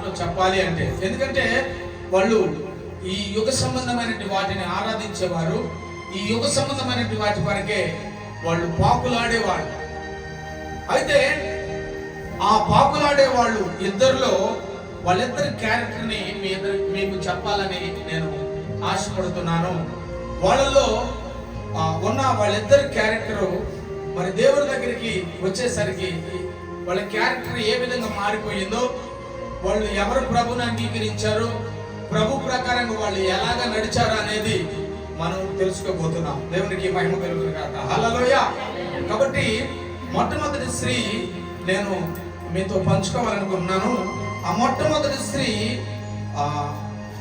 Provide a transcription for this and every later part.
మాటలు చెప్పాలి అంటే. ఎందుకంటే వాళ్ళు ఈ యుగ సంబంధమైన వాటిని ఆరాధించేవారు. ఈ యుగ సంబంధమైన వాటి వరకే వాళ్ళు పాకులాడేవాళ్ళు. అయితే ఆ పాకులాడే వాళ్ళు ఇద్దరిలో వాళ్ళిద్దరి క్యారెక్టర్ని మీకు చెప్పాలని నేను ఆశపడుతున్నాను. వాళ్ళలో ఉన్న వాళ్ళిద్దరి క్యారెక్టరు మరి దేవుడి దగ్గరికి వచ్చేసరికి వాళ్ళ క్యారెక్టర్ ఏ విధంగా మారిపోయిందో, వాళ్ళు ఎవరు ప్రభుని అంగీకరించారు, ప్రభు ప్రకారంగా వాళ్ళు ఎలాగ నడిచారు అనేది మనం తెలుసుకోబోతున్నాం. దేవునికి మహిమ కలుగును గాక. హల్లెలూయా. కాబట్టి మొట్టమొదటి స్త్రీ నేను మీతో పంచుకోవాలనుకుంటున్నాను. ఆ మొట్టమొదటి స్త్రీ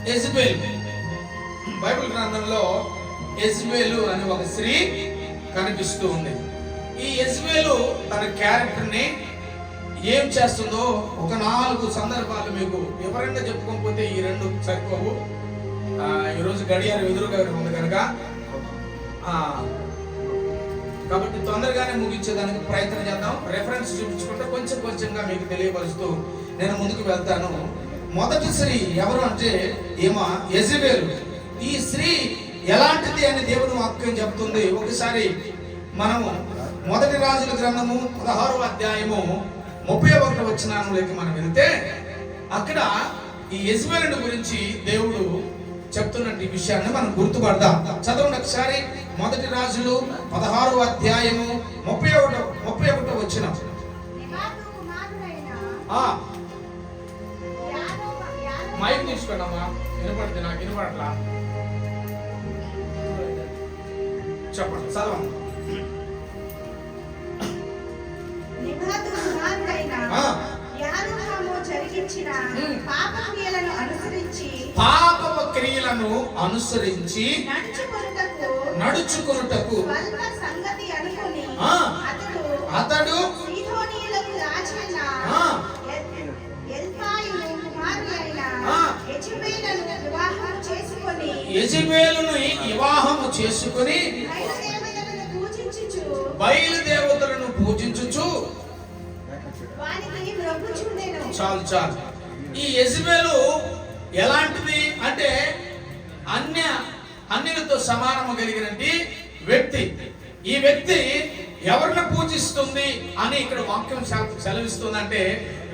యెజబెల్. బైబిల్ గ్రంథంలో యెజబెలు అనే ఒక స్త్రీ కనిపిస్తూ ఉంది. ఈ యెజబెలు తన క్యారెక్టర్ని ఏం చేస్తుందో ఒక 4 సందర్భాలు మీకు వివరంగా చెప్పుకోకపోతే ఈ 2 సరిపోవు. ఈరోజు గడియారం ఎదురుగా ఉంది కనుక కాబట్టి తొందరగానే ముగించేదానికి ప్రయత్నం చేద్దాం. రెఫరెన్స్ చూపించుకుంటే కొంచెం కొంచెంగా మీకు తెలియపరుస్తూ నేను ముందుకు వెళ్తాను. మొదటి స్త్రీ ఎవరు అంటే యెజబెలు. ఈ స్త్రీ ఎలాంటిది అని దేవుని వాక్యం చెప్తుంది. ఒకసారి మనము మొదటి రాజుల గ్రంథము 16వ అధ్యాయము 31వ వచనంలోకి మనం వెళ్తే అక్కడ ఈ యెజబెలుని గురించి దేవుడు చెప్తున్నట్టు ఈ విషయాన్ని మనం గుర్తుపడదాం. చదవండి ఒకసారి. మొదటి రాజులు 16వ అధ్యాయము 31వ వచనం. మైక్ తీసుకోండి అమ్మా, వినపడుతుంది, నాకు వినపడట్లా. చెప్పండి, చదవండి. పాపపు క్రియలను అనుసరించి నడుచుకొనుటకు అతడు యెజబెలును వివాహము చేసుకొని బయలుదేవతలను పూజించుచు. చాలు. ఈ యెజబెలు ఎలాంటిది అంటే అన్యులతో సమానము కలిగినటువంటి వ్యక్తి. ఈ వ్యక్తి ఎవరిని పూజిస్తుంది అని ఇక్కడ వాక్యం సెలవిస్తుందంటే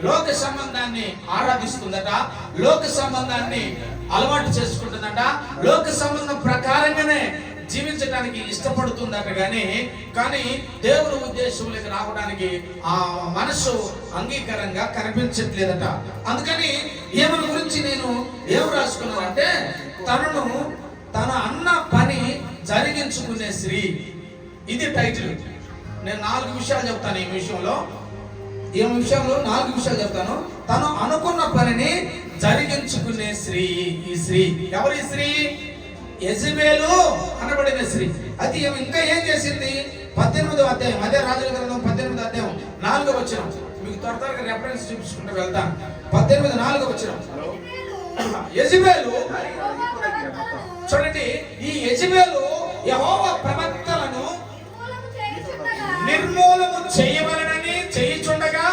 లోక సంబంధాన్ని ఆరాధిస్తుందట, లోక సంబంధాన్ని అలవాటు చేసుకుంటుందట, లోక సంబంధం ప్రకారంగానే జీవించడానికి ఇష్టపడుతుందట. కానీ దేవుని ఉద్దేశంలోకి రావడానికి ఆ మనసు అంగీకారంగా కనిపించట్లేదట. అందుకని ఈమెను గురించి నేను ఏం రాసుకున్నానంటే తన అన్న పని జరిగించుకునే స్త్రీ. ఇది టైటిల్. నేను 4 విషయాలు చెప్తాను ఈ విషయంలో 4 విషయాలు చెప్తాను. తను అనుకున్న పనిని జరిగించుకునే స్త్రీ. ఈ స్త్రీ ఎవరి స్త్రీ? యెజబెలు అనబడిన స్త్రీ. అది ఇంకా ఏం చేసింది? 18వ అధ్యాయం, అదే రాజుల గ్రంథం 18వ అధ్యాయం 4వ వచనం. మీకు త్వరగా రెఫరెన్స్ చూపించుకుంటూ వెళ్తాను. 18:4వ వచనం. యెజబెలు చూడండి, ఈ యెజబెలు యెహోవా ప్రవక్తలను నిర్మూలము చేయవలనని చేయుచుండగా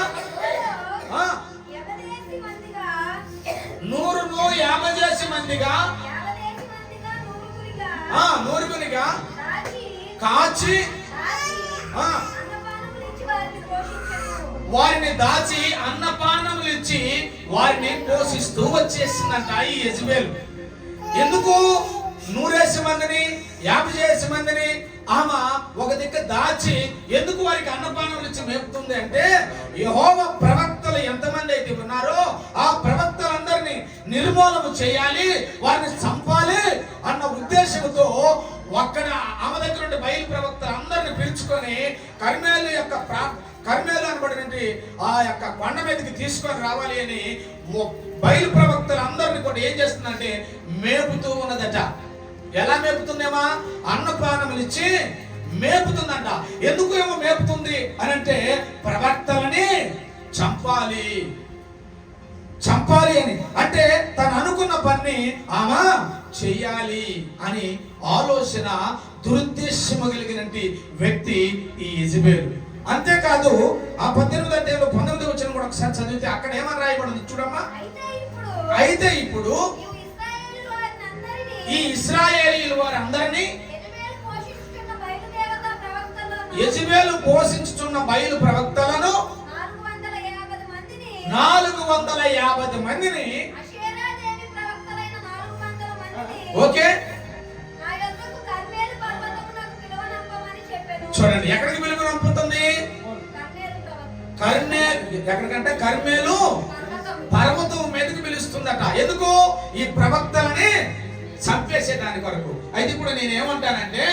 150 మందిగా నూరుగునిగా కాచి వారిని దాచి అన్నపానములు ఇచ్చి వారిని పోషిస్తూ వచ్చేసిందంట ఈ యెజబెలు. ఎందుకు 150 మందిని 50 మందిని ఆమె ఒక దిక్కు దాచి ఎందుకు వారికి అన్నపానములు ఇచ్చి మేపుతుంది అంటే, యెహోవా ప్రవక్తలు ఎంతమంది అయితే ఉన్నారో ఆ ప్రవక్తలందరినీ నిర్మూలన చేయాలి, వారిని చంపాలి అన్న ఉద్దేశంతో అక్కడ ఆమె దగ్గర ఉండే బయలు ప్రవక్తలు అందరిని పిలుచుకొని కర్మేలు అనబడినటువంటి ఆ యొక్క కొండ మీదకి తీసుకొని రావాలి అని బయలు ప్రవక్తలు అందరిని కూడా ఏం చేస్తుందంటే మేపుతూ ఉన్నదట. ఎలా మేపుతుందేమా? అన్నపానములు ఇచ్చి మేపుతుందంట. ఎందుకు ఏమో మేపుతుంది అని అంటే ప్రవక్తలని చంపాలి అని అంటే తను అనుకున్న పని ఆమె చెయ్యాలి అని ఆలోచన దురుద్దేశము కలిగినటువంటి వ్యక్తి ఈ యెజబెలు. అంతేకాదు ఆ 18వ అధ్యాయంలో 19వ వచనం కూడా ఒకసారి చదివితే అక్కడ ఏమని రాయబడింది చూడమ్మా. అయితే ఇప్పుడు ఈ ఇశ్రాయేలీయుల వారందరినీ యెజబెలు పోషించుచున్న బయలు ప్రవక్తలను 450 మందిని ఓకే చూడండి, ఎక్కడికి పిలుపు పంపుతుంది? ఎక్కడికంటే కర్మేలు పర్వతం మీదకి పిలుస్తుందట. ఎందుకు? ఈ ప్రవక్తలని చంపేసేదాని కొరకు. అయితే కూడా నేను ఏమంటానంటే,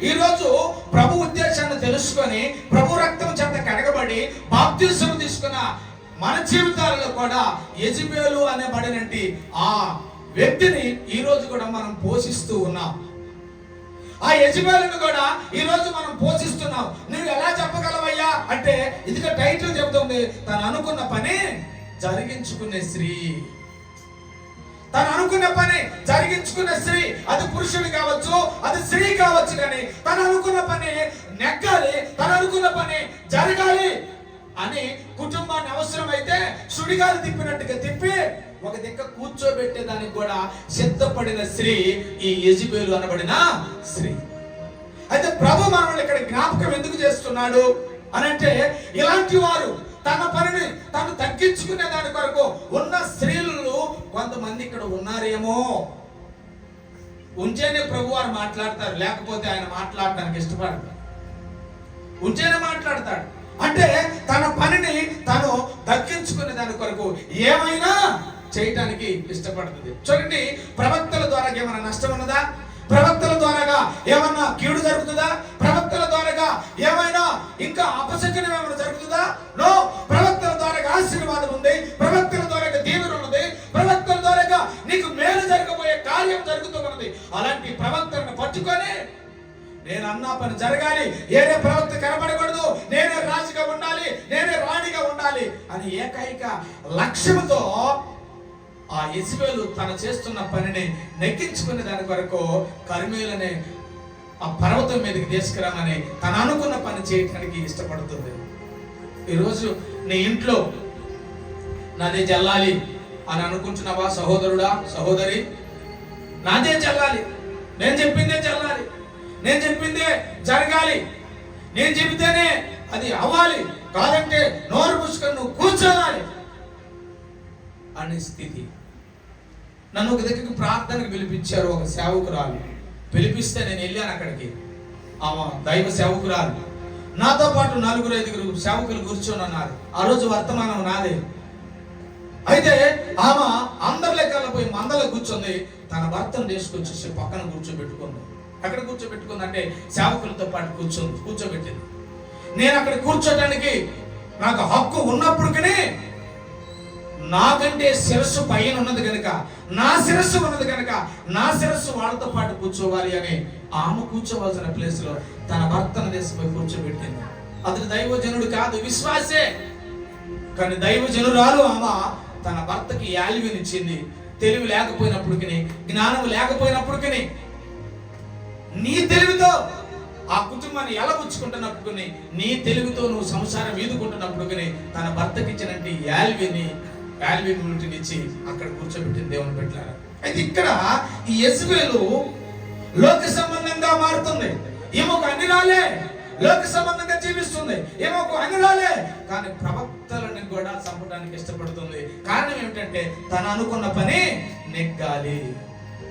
ఈ రోజు ప్రభు ఉద్దేశాన్ని తెలుసుకొని ప్రభు రక్తం చేత కడగబడి బాప్తిస్మం తీసుకున్న మన జీవితాలలో కూడా యెజబెలు అనేబడినట్టి ఆ వ్యక్తిని ఈ రోజు కూడా మనం పోషిస్తూ ఉన్నాం. ఆ యెజబెలును కూడా ఈ రోజు మనం పోషిస్తున్నాం. నువ్వు ఎలా చెప్పగలవయ్యా అంటే, ఇదిగా టైటిల్ చెబుతుంది, తను అనుకున్న పని జరిగించుకునే స్త్రీ. తను అనుకున్న పని జరిగించుకునే స్త్రీ, అది పురుషుడు కావచ్చు, అది స్త్రీ కావచ్చు, కానీ తను అనుకున్న పని నెగ్గాలి, తను అనుకున్న పని జరగాలి అని కుటుంబాన్ని అవసరమైతే సుడిగాలు తిప్పినట్టుగా తిప్పి ఒక దిక్క కూర్చోబెట్టేదానికి కూడా సిద్ధపడిన స్త్రీ ఈ యెజబెలు అనబడిన స్త్రీ. అయితే ప్రభు మనల్ని ఇక్కడ జ్ఞాపకం ఎందుకు చేస్తున్నాడు అనంటే, ఇలాంటి వారు తన పనిని తను తగ్గించుకునే దాని కొరకు ఉన్న స్త్రీలు కొంతమంది ఇక్కడ ఉన్నారేమో. ఉంచేనే ప్రభు వారు మాట్లాడతారు, లేకపోతే ఆయన మాట్లాడటానికి ఇష్టపడతారు. ఉంచేనే మాట్లాడతాడు అంటే తన పనిని తను దక్కించుకునే దాని కొరకు ఏమైనా చేయటానికి ఇష్టపడుతుంది. చూడండి, ప్రవక్తల ద్వారా ఏమైనా నష్టం ఉన్నదా? ప్రవక్తల ద్వారాగా ఏమన్నా కీడు జరుగుతుందా? ప్రవక్తల ద్వారాగా ఏమైనా ఇంకా అపశకునం ఏమైనా జరుగుతుందా? నో. ప్రవక్తల ద్వారా ఆశీర్వాదం ఉంది, ప్రవక్తల ద్వారా దీవెన ఉన్నది, ప్రవక్తల ద్వారా నీకు మేలు జరగబోయే కార్యం జరుగుతూ ఉన్నది. అలాంటి ప్రవక్తలను పట్టుకొని నేను అన్నా పని జరగాలి, ఏదే ప్రవక్త కనబడకూడదు, నేనే రాజుగా ఉండాలి, నేనే రాణిగా ఉండాలి అని ఏకైక లక్ష్యంతో ఆ యెజబెలు తన చేస్తున్న పనిని నెగ్గించుకునే దాని కొరకు కర్మేలునే ఆ పర్వతం మీదకి తీసుకురామని తను అనుకున్న పని చేయడానికి ఇష్టపడుతుంది. ఈరోజు నీ ఇంట్లో నాదే చెల్లాలి అని అనుకుంటున్నావా సహోదరుడా, సహోదరి? నాదే చెల్లాలి, నేను చెప్పిందే చెల్లాలి, నేను చెప్పిందే జరగాలి, నేను చెబితేనే అది అవ్వాలి, కాదంటే నోరు పుచ్చుకొని నువ్వు కూర్చోవాలి అనే స్థితి. నన్ను ఒక దగ్గరికి ప్రార్థనకు పిలిపించారు, ఒక సేవకురాలు పిలిపిస్తే నేను వెళ్ళాను అక్కడికి. ఆమె దైవ సేవకురాలు, నాతో పాటు 4-5 సేవకులు కూర్చొని ఉన్నారు. ఆ రోజు వర్తమానం నాదే. అయితే ఆమె అందరి లెక్కల్లో పోయి మందలో కూర్చుంది, తన భర్తను తీసుకొచ్చేసి పక్కన కూర్చోబెట్టుకుంది. ఎక్కడ కూర్చోబెట్టుకుంది అంటే సేవకులతో పాటు కూర్చోబెట్టింది. నేను అక్కడ కూర్చోడానికి నాకు హక్కు ఉన్నప్పటికీ నాకంటే శిరస్సు పైన ఉన్నది కనుక, నా శిరస్సు ఉన్నది కనుక నా శిరస్సు వాళ్ళతో పాటు కూర్చోవాలి అని ఆమె కూర్చోవలసిన ప్లేస్ లో తన భర్తను తీసుకుపోయి కూర్చోబెట్టింది. అతను దైవజనుడు కాదు, విశ్వాసే, కానీ దైవజనురాలు ఆమె తన భర్తకి యాల్వినిచ్చింది. తెలివి లేకపోయినప్పటికీ, జ్ఞానం లేకపోయినప్పటికీ, నీ తెలివితో ఆ కుటుంబాన్ని ఎలబుచ్చుకుంటున్నప్పుడు, నీ తెలివితో నువ్వు సంసారం ఈదుకుంటున్నప్పుడు తన భర్తకి ఇచ్చినట్టు యాల్వినిచ్చి అక్కడ కూర్చోబెట్టింది దేవుని బిడ్డలారా. అయితే ఇక్కడ ఈ యెజబెలు లోక సంబంధంగా మారుతుంది. ఏమో ఒక అన్యురాలే, లోక సంబంధంగా జీవిస్తుంది, ఏమో ఒక అన్యురాలే, కానీ ప్రవక్తలను కూడా చంపడానికి ఇష్టపడుతుంది. కారణం ఏమిటంటే తను అనుకున్న పని నెగ్గాలి.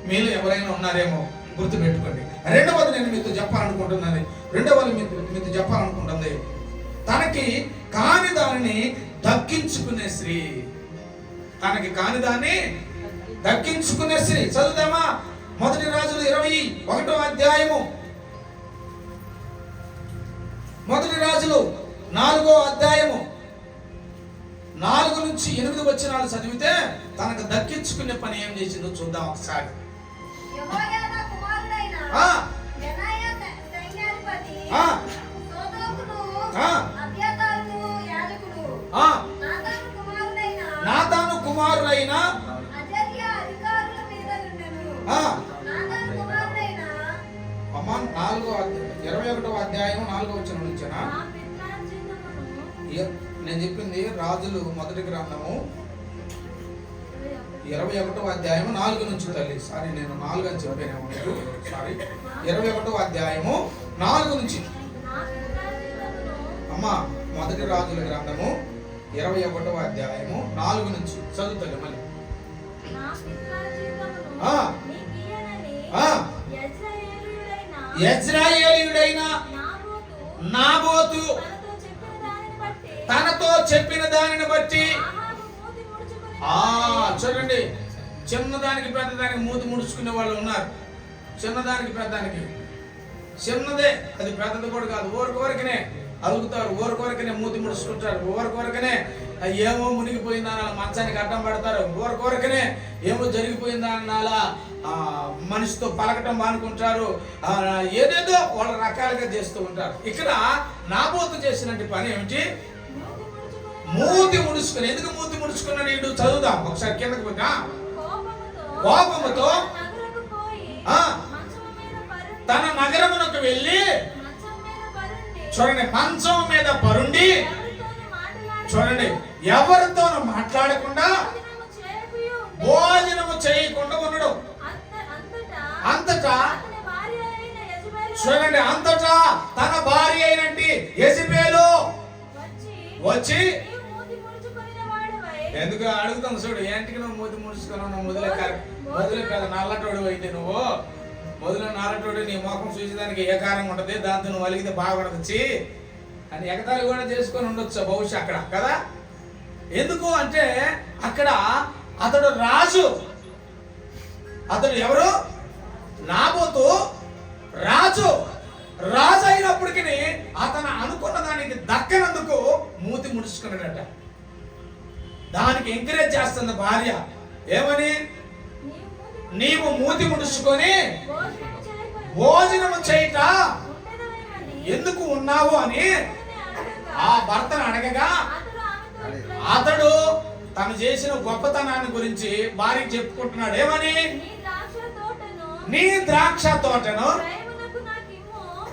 మీలో ఎవరైనా ఉన్నారేమో గుర్తుపెట్టుకోండి. రెండవది నేను మీతో చెప్పాలనుకుంటున్నది, మీతో చెప్పాలనుకుంటుంది, తనకి కాని దానిని దక్కించుకునే స్త్రీ. తనకి కాని దాన్ని దక్కించుకునే స్త్రీ. చదువుదామా? 1 రాజులు 21వ అధ్యాయము, 1 రాజులు 4వ అధ్యాయము 4 నుంచి 8 వచనాలు చదివితే తనకు దక్కించుకునే పని ఏం చేసిందో చూద్దాం ఒకసారి. నాతాను కుమారుడైన అమ్మా 21వ అధ్యాయం 4వ వచనం నుంచేనా నేను చెప్పింది? రాజులు 1 గ్రంథము 21వ అధ్యాయము 4 నుంచి తల్లి. సారీ, నేను 4 అని చెప్పానేమో మీకు. సారీ, 21వ అధ్యాయము 4 నుంచి. అమ్మా, మొదటి రాజుల గ్రంథము 21వ అధ్యాయము 4 నుంచి చదువుతాను మళ్ళీ. యెజ్రెయేలీయుడైన నాబోతు తనతో చెప్పిన దానిని బట్టి చూడండి, చిన్నదానికి పెద్దదానికి మూతి ముడుచుకునే వాళ్ళు ఉన్నారు. చిన్నదానికి పెద్దదానికి, చిన్నదే అది పెద్దది కూడా కాదు, ఊరికొరకనే అలుగుతారు, ఊరికొరకనే మూతి ముడుచుకుంటారు, ఊరికొరకనే ఏమో మునిగిపోయిందని అలా మంచానికి అడ్డం పడతారు, ఊరికొరకనే ఏమో జరిగిపోయిందని అలా మనిషితో పలకటం మానుకుంటారు, ఏదేదో వాళ్ళ రకాలుగా చేస్తూ ఉంటారు. ఇక్కడ నాబోతు చేసినట్టు పని ఏమిటి? మూతి ముడుచుకుని. ఎందుకు మూతి ముడుచుకున్నాడు వీడు? చదువుదాం ఒకసారి కిందకి పోతా. కోపముతో తన నగరమునకు వెళ్ళి, చూడండి, మంచం మీద పరుండి, చూడండి, ఎవరితోనూ మాట్లాడకుండా భోజనము చేయకుండా ఉండడు. అంతటా చూడండి, అంతటా తన భార్య అయినట్టి యెజబెలు వచ్చి, ఎందుకు అడుగుతాం చూడు, ఏంటికి నువ్వు మూతి ముడుచుకున్నావు? మొదలే కదా నల్లటోడు అయితే నువ్వు, మొదలు నల్లటోడు, నీ ముఖం చూసేదానికి ఏ కారం ఉంటది, దాంతో నువ్వు అలిగితే బాగుండొచ్చి అని ఎగతాళి కూడా చేసుకొని ఉండొచ్చు బహుశా అక్కడ కదా. ఎందుకు అంటే అక్కడ అతడు రాజు. అతడు ఎవరు? నాబోతు రాజు. రాజు అయినప్పటికీ అతను అనుకున్న దానికి దక్కనందుకు మూతి ముడుచుకున్నాడట. దానికి ఎంకరేజ్ చేస్తుంది భార్య. ఏమని? నీవు మూతి ముడుచుకొని భోజనము చేయట ఎందుకు ఉన్నావు అని ఆ భర్తను అడగగా, అతడు తను చేసిన గొప్పతనాన్ని గురించి భార్యకి చెప్పుకుంటున్నాడు. ఏమని? నీ ద్రాక్ష తోటను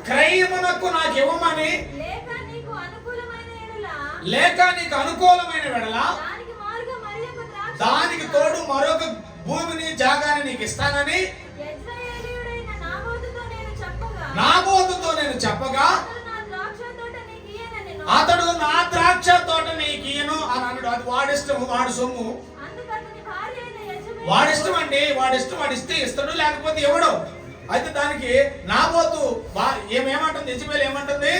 క్రయమునకు నాకు ఇవ్వమని, లేక నీకు అనుకూలమైన వెడల దానికి తోడు మరొక భూమిని జాగాని నీకు ఇస్తానని నాబోతుతో నేను చెప్పగా, అతడు నా ద్రాక్ష తోట నీకు ఇయ్యను అని అన్నాడు. అది వాడిష్టం, వాడి సొమ్ము, వాడిష్టం అండి, వాడిష్టం. వాడిస్తే ఇస్తాడు, లేకపోతే ఇవ్వడు. అయితే దానికి నాబోతు ఏమంటుంది? యెజబెలు ఏమంటుంది?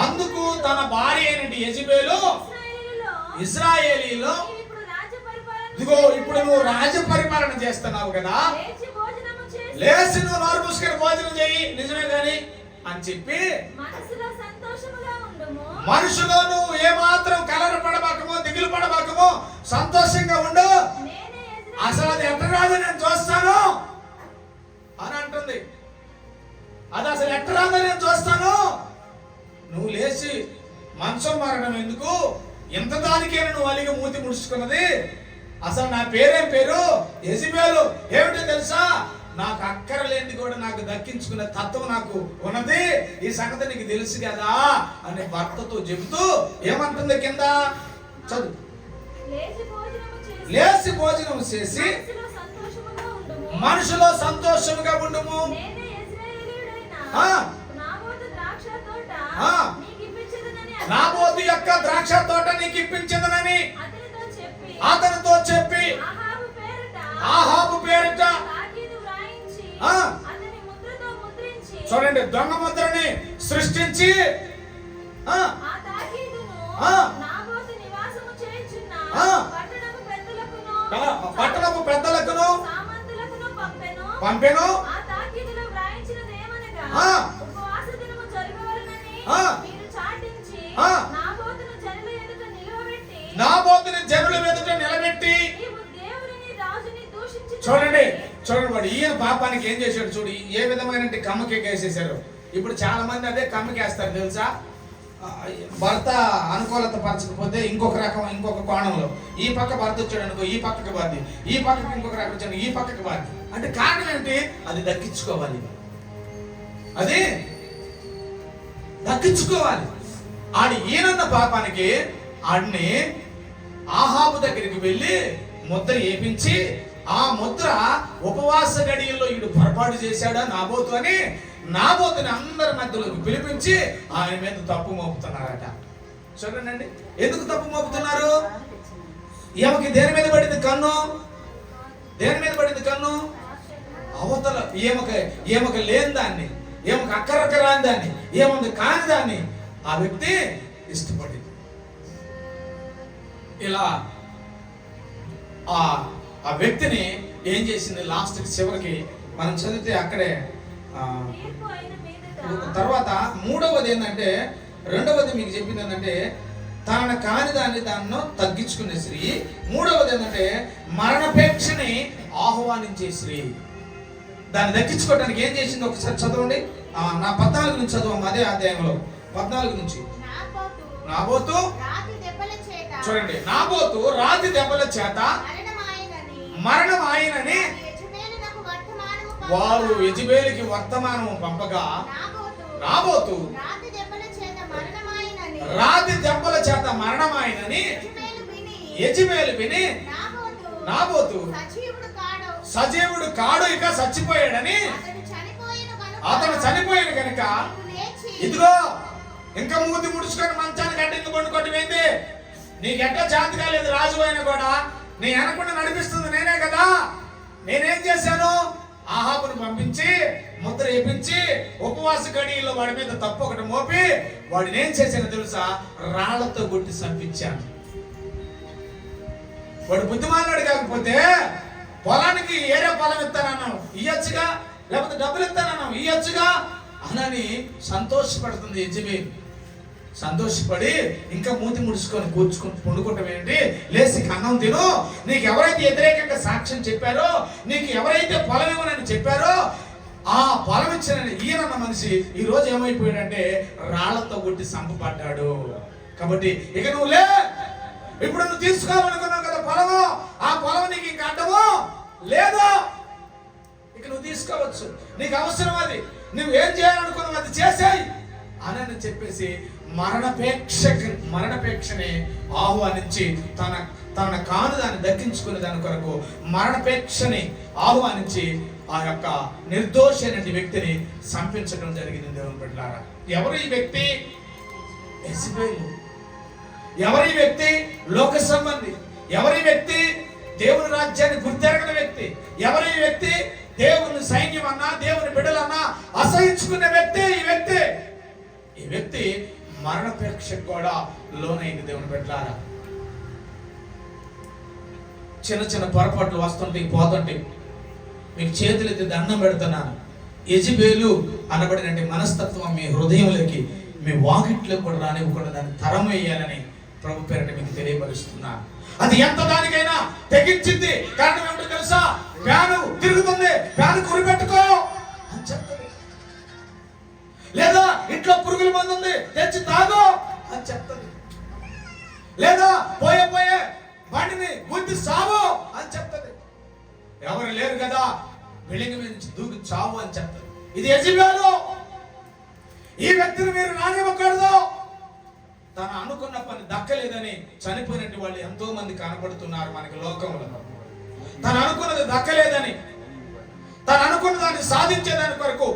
అందుకు తన భార్య అయినటువంటి యెజబెలు, ఇశ్రాయేలీలో, ఇదిగో ఇప్పుడు నువ్వు రాజ్య పరిపాలన చేస్తున్నావు కదా, లేచి నువ్వు నోరు మూసుకొని భోజనం చేయి, నిజమే గాని అని చెప్పి మనుషులో నువ్వు ఏమాత్రం కలరపడబాకమో దిగులు పడబాకమో సంతోషంగా ఉండు, అసలు అది ఎట్ట రాదు నేను చూస్తాను అని అంటుంది. అది అసలు ఎట్ట రాదో నేను చూస్తాను. నువ్వు లేచి మంచం మారడం ఎందుకు? ఎంత దానికైనా నువ్వు అలిగి మూతి ముడుచుకున్నది. అసలు నా పేరేం పేరు? యెజబెలు. ఏమిటో తెలుసా? నాకు అక్కరలేంది కూడా నాకు దక్కించుకునే తత్వం నాకు ఉన్నది, ఈ సంగతి నీకు తెలుసు కదా అని భర్తతో చెబుతూ ఏమంటుంది కింద చదువు. లేచి భోజనం చేసి మనుషులో సంతోషముగా ఉండుము. నాబోతు యొక్క ద్రాక్ష తోట నీకు ఇప్పించదనని అతనితో చెప్పి ఆహాబు పేరిట చూడండి దొంగ ముద్రని సృష్టించి పట్టణపు పెద్దలకును పంపెను. నాబోతుని జనుల ఎదుట నిలబెట్టి, చూడండి చూడండి వాడు ఈయన పాపానికి ఏం చేశాడు చూడు, ఏ విధమైన కమ్మకేసేసారు. ఇప్పుడు చాలా మంది అదే కమ్మకేస్తారు తెలుసా. భర్త అనుకూలత పరచకపోతే ఇంకొక రకం, ఇంకొక కోణంలో ఈ పక్క భర్త వచ్చాడు అనుకో, ఈ పక్కకి బాధ్య, ఈ పక్కకి ఇంకొక రకం వచ్చాడు, ఈ పక్కకి బాధ్య. అంటే కారణం ఏంటి? అది దక్కించుకోవాలి, అది దక్కించుకోవాలి. ఆడి ఈయనన్న పాపానికి ఆడిని ఆహాబు దగ్గరికి వెళ్ళి ముద్ర వేపించి ఆ ముద్ర ఉపవాస గడియల్లో ఈడు పొరపాటు చేశాడా నాబోతు అని నాబోతుని అందరి మధ్యలోకి పిలిపించి ఆయన మీద తప్పు మోపుతున్నారట. చూడండి, ఎందుకు తప్పు మోపుతున్నారు? ఈమెకి దేని మీద పడింది కన్ను? దేని మీద పడింది కన్ను? అవతల ఈమెకి లేని దాన్ని, ఈమెకి అక్కరక్కరాని దాన్ని, ఏముంది కాని దాన్ని ఆ వ్యక్తి ఇష్టపడింది. ఇలా ఆ వ్యక్తిని ఏం చేసింది? లాస్ట్ చివరికి మనం చదివితే అక్కడే తర్వాత మూడవది ఏంటంటే, రెండవది మీకు చెప్పింది ఏంటంటే తన కాని దాన్ని దాన్ని తగ్గించుకునే స్త్రీ. మూడవది ఏంటంటే మరణపేక్షని ఆహ్వానించే స్త్రీ. దాన్ని దక్కించుకోవడానికి ఏం చేసింది ఒకసారి చదవండి. నా 14 నుంచి చదవం, అదే అధ్యాయంలో 14 నుంచి. నాబోతు చూడండి, నాబోతు రాతి దెబ్బల చేత మరణం ఆయనని వారు యెజబెలుకి వర్తమానము పంపగా నాబోతు రాతి దెబ్బల చేత మరణమాయనని యెజబెలు విని నాబోతు సజీవుడు కాడు, ఇక చచ్చిపోయాడని అతను చనిపోయాడు కనుక ఇదిగో ఇంకా మూతి ముడుచుకొని మంచానికి అడ్డింది పండుకోవటం నీకెట్లా జాతి కాలేదు, రాజు అయినా కూడా నీ అనకుండా నడిపిస్తుంది నేనే కదా. నేనేం చేశాను? ఆహాబును పంపించి ముద్ర వేపించి ఉపవాస గడియల్లో వాడి మీద తప్పు ఒకటి మోపి వాడిని ఏం చేశాను తెలుసా? రాళ్లతో కొట్టి చంపించాను. వాడు బుద్ధిమానాడు కాకపోతే పొలానికి ఏరే పొలం ఇస్తానన్నావు ఇయ్యొచ్చుగా, లేకపోతే డబ్బులు ఇస్తానన్నావు ఇయ్యొచ్చుగా అని సంతోషపడుతుంది యెజబెలు. సంతోషపడి ఇంకా మూతి ముడుచుకొని కూర్చుకొని పండుకుంటాం ఏంటి? లేచి అన్నం తిను. నీకు ఎవరైతే వ్యతిరేకంగా సాక్ష్యం చెప్పారో, నీకు ఎవరైతే పొలం ఇవ్వనని చెప్పారో ఆ పొలం ఇచ్చిన ఈయనన్న మనిషి ఈ రోజు ఏమైపోయాడంటే రాళ్లతో కొట్టి చంపబడ్డాడు. కాబట్టి ఇక నువ్వు లే, ఇప్పుడు నువ్వు తీసుకోవాలనుకున్నావు కదా పొలము, ఆ పొలం నీకు ఇంకా అడ్డము లేదు, ఇక నువ్వు తీసుకోవచ్చు, నీకు అవసరం అది, నువ్వు ఏం చేయాలనుకున్నావు అది చేసేయి అని చెప్పేసి మరణపేక్షని ఆహ్వానించి తన కాను దాన్ని దక్కించుకునే దాని కొరకు మరణపేక్షని ఆహ్వానించి ఆ యొక్క నిర్దోషైన వ్యక్తిని చంపించడం జరిగింది. దేవుని బిడ్డలారా, ఎవరు ఈ వ్యక్తి? యెజబెలు. ఎవరి వ్యక్తి? లోక సంబంధి. ఎవరి వ్యక్తి? దేవుని రాజ్యాన్ని గుర్తెరగని వ్యక్తి. ఎవరి వ్యక్తి? దేవుని సైన్యం అన్నా దేవుని బిడ్డలన్నా అసహించుకునే వ్యక్తి ఈ వ్యక్తి మరణపేక్షకు కూడా లోనైంది. దేవుని బిడ్డలారా, చిన్న చిన్న పొరపాట్లు వస్తుంటే పోతుంటే మీకు చేతులెత్తి దండం పెడుతున్నాను. యెజబెలు అనబడిన మనస్తత్వం మీ హృదయంలోకి, మీ వాకిట్లో కూడా రానివ్వకుండా దాన్ని తరం వేయాలని ప్రభు పేరిట మీకు తెలియపరుస్తున్నా. అది ఎంత దానికైనా తెగించింది. కారణం ఏమిటో తెలుసా? ఫ్యాను తిరుగుతుంది, ఫ్యాను కురిపెట్టుకో అని చెప్తుంది. లేదా ఇంట్లో పురుగుల మందు ఉంది, తెచ్చి తాగు అని చెప్తుంది. లేదా పోయే బండిని గుద్ది సావు అని చెప్తుంది. ఎవరు లేరు కదా, బిల్డింగ్ మీద నుంచి దూకి చావు అని చెప్తుంది. ఇది యెజబెలు. ఈ వ్యక్తిని మీరు రానివ్వకూడదు. తను అనుకున్న పని దక్కలేదని చనిపోయినట్టు వాళ్ళు ఎంతో మంది కనపడుతున్నారు మనకి లోకంలో. తను అనుకున్నది దక్కలేదని, తను అనుకున్న దాన్ని సాధించేదాని కొరకు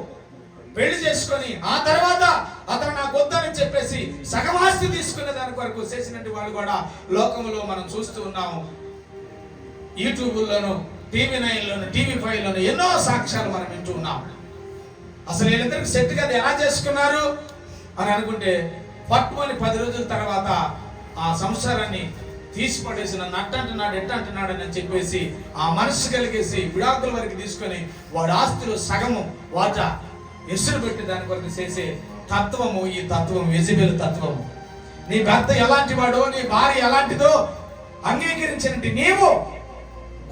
పెళ్లి చేసుకొని ఆ తర్వాత అతను నాకు వద్దని చెప్పేసి సగమాస్తి తీసుకునే దాని కొరకు చేసినట్టు వాళ్ళు కూడా లోకంలో మనం చూస్తూ ఉన్నాము. యూట్యూబ్లోను, TV9లోను, TV5లోను ఎన్నో సాక్ష్యాలు మనం వింటూ ఉన్నాం. అసలు వీళ్ళిద్దరికి సెట్ కదా ఎలా చేసుకున్నారు అని అనుకుంటే పట్టుమని 10 రోజుల తర్వాత ఆ సంసారాన్ని తీసి పడేసి నన్ను అట్టంటున్నాడు ఎట్టంటున్నాడు అని చెప్పేసి ఆ మనసు కలిగేసి విడాకుల వరకు తీసుకొని వాడి ఆస్తులు సగము వాటా ఎసురు పెట్టి దాని కొరకు చేసే తత్వము ఈ తత్వం యెజబెలు తత్వము. నీ భర్త ఎలాంటి వాడో, నీ భార్య ఎలాంటిదో అంగీకరించినట్టు నీవు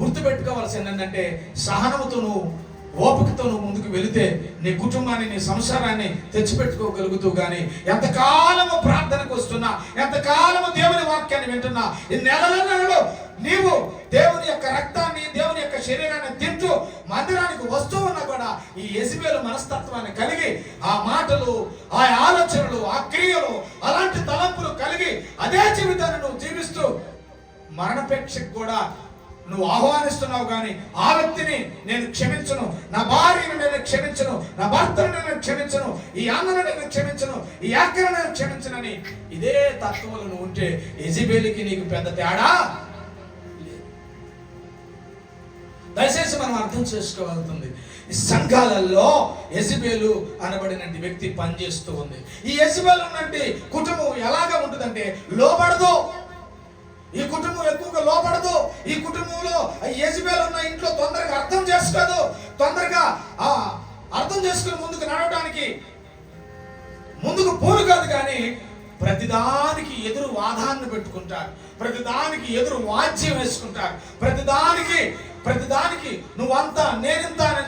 గుర్తుపెట్టుకోవాల్సింది ఏంటంటే సహనముతో నువ్వు ఓపికతో నువ్వు ముందుకు వెళితే నీ కుటుంబాన్ని, నీ సంసారాన్ని తెచ్చిపెట్టుకోగలుగుతూ గానీ ఎంతకాలము ప్రార్థనకు వస్తున్నా, ఎంతకాలము దేవుని వాక్యాన్ని వింటున్నా, ఈ నెలలలో నీవు దేవుని యొక్క రక్తాన్ని, దేవుని యొక్క శరీరాన్ని తింటూ మందిరానికి వస్తూ ఉన్నా కూడా ఈ యెజబెలు మనస్తత్వాన్ని కలిగి ఆ మాటలు, ఆ ఆలోచనలు, ఆ క్రియలు, అలాంటి తలంపులు కలిగి అదే జీవితాన్ని నువ్వు జీవిస్తూ మరణపేక్షకు కూడా నువ్వు ఆహ్వానిస్తున్నావు, కానీ ఆ వ్యక్తిని నేను క్షమించను, నా భార్యను నేను క్షమించను, నా భర్తను నేను క్షమించను, ఈ అన్నను నేను క్షమించను, ఈ అక్కను నేను క్షమించనని ఇదే తత్వంలో నువ్వు ఉంటే యెజబెలుకి నీకు పెద్ద తేడా లేదు. దయచేసి మనం అర్థం చేసుకోవాల్సింది, ఈ సంఘాలలో యెజబెలు అనబడిన వ్యక్తి పనిచేస్తూ ఉంది. ఈ యెజబెలు ఉన్నంటి కుటుంబం ఎలాగా ఉంటుందంటే లోబడదు. ఈ కుటుంబం ఎక్కువగా లోపడదు. ఈ కుటుంబంలో యెజబెలు ఉన్న ఇంట్లో తొందరగా అర్థం చేసుకోదు. తొందరగా అర్థం చేసుకుని ముందుకు నడవడానికి ముందుకు పోరు కాదు, కానీ ప్రతిదానికి ఎదురు వాదాన్ని పెట్టుకుంటారు, ప్రతిదానికి ఎదురు వాద్యం వేసుకుంటారు, ప్రతిదానికి నువ్వంతా నేనింత అని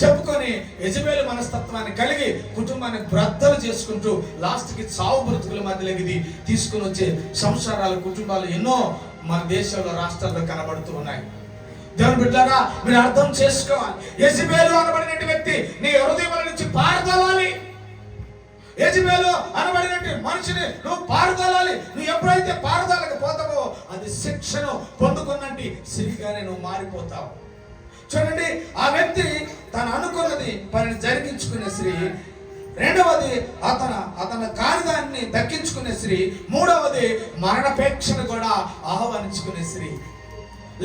చెప్పుకొని యెజబెలు మనస్తత్వాన్ని కలిగి కుటుంబాన్ని బ్రద్దలు చేసుకుంటూ లాస్ట్కి చావు బ్రతుకుల మధ్యలోకి ఇది తీసుకుని వచ్చే సంసారాలు, కుటుంబాలు ఎన్నో మన దేశంలో రాష్ట్రాల్లో కనబడుతూ ఉన్నాయి. దేవుని బిడ్డలారా, మీరు అర్థం చేసుకోవాలి, యెజబెలు అనబడిన వ్యక్తి నీ హృదయం నుంచి పారదోలాలి. యెజబెలు అనబడిన మనిషిని నువ్వు పారదోలాలి. నువ్వు ఎప్పుడైతే పారదోలకపోతావో అది శిక్షను పొందుకున్నట్టు స్త్రీగానే నువ్వు మారిపోతావు. చూడండి, ఆ వ్యక్తి తను అనుకున్నది పనిని జరిగించుకునే స్త్రీ, రెండవది అతని కార్యాన్ని దక్కించుకునే స్త్రీ, మూడవది మరణపేక్షను కూడా ఆహ్వానించుకునే స్త్రీ.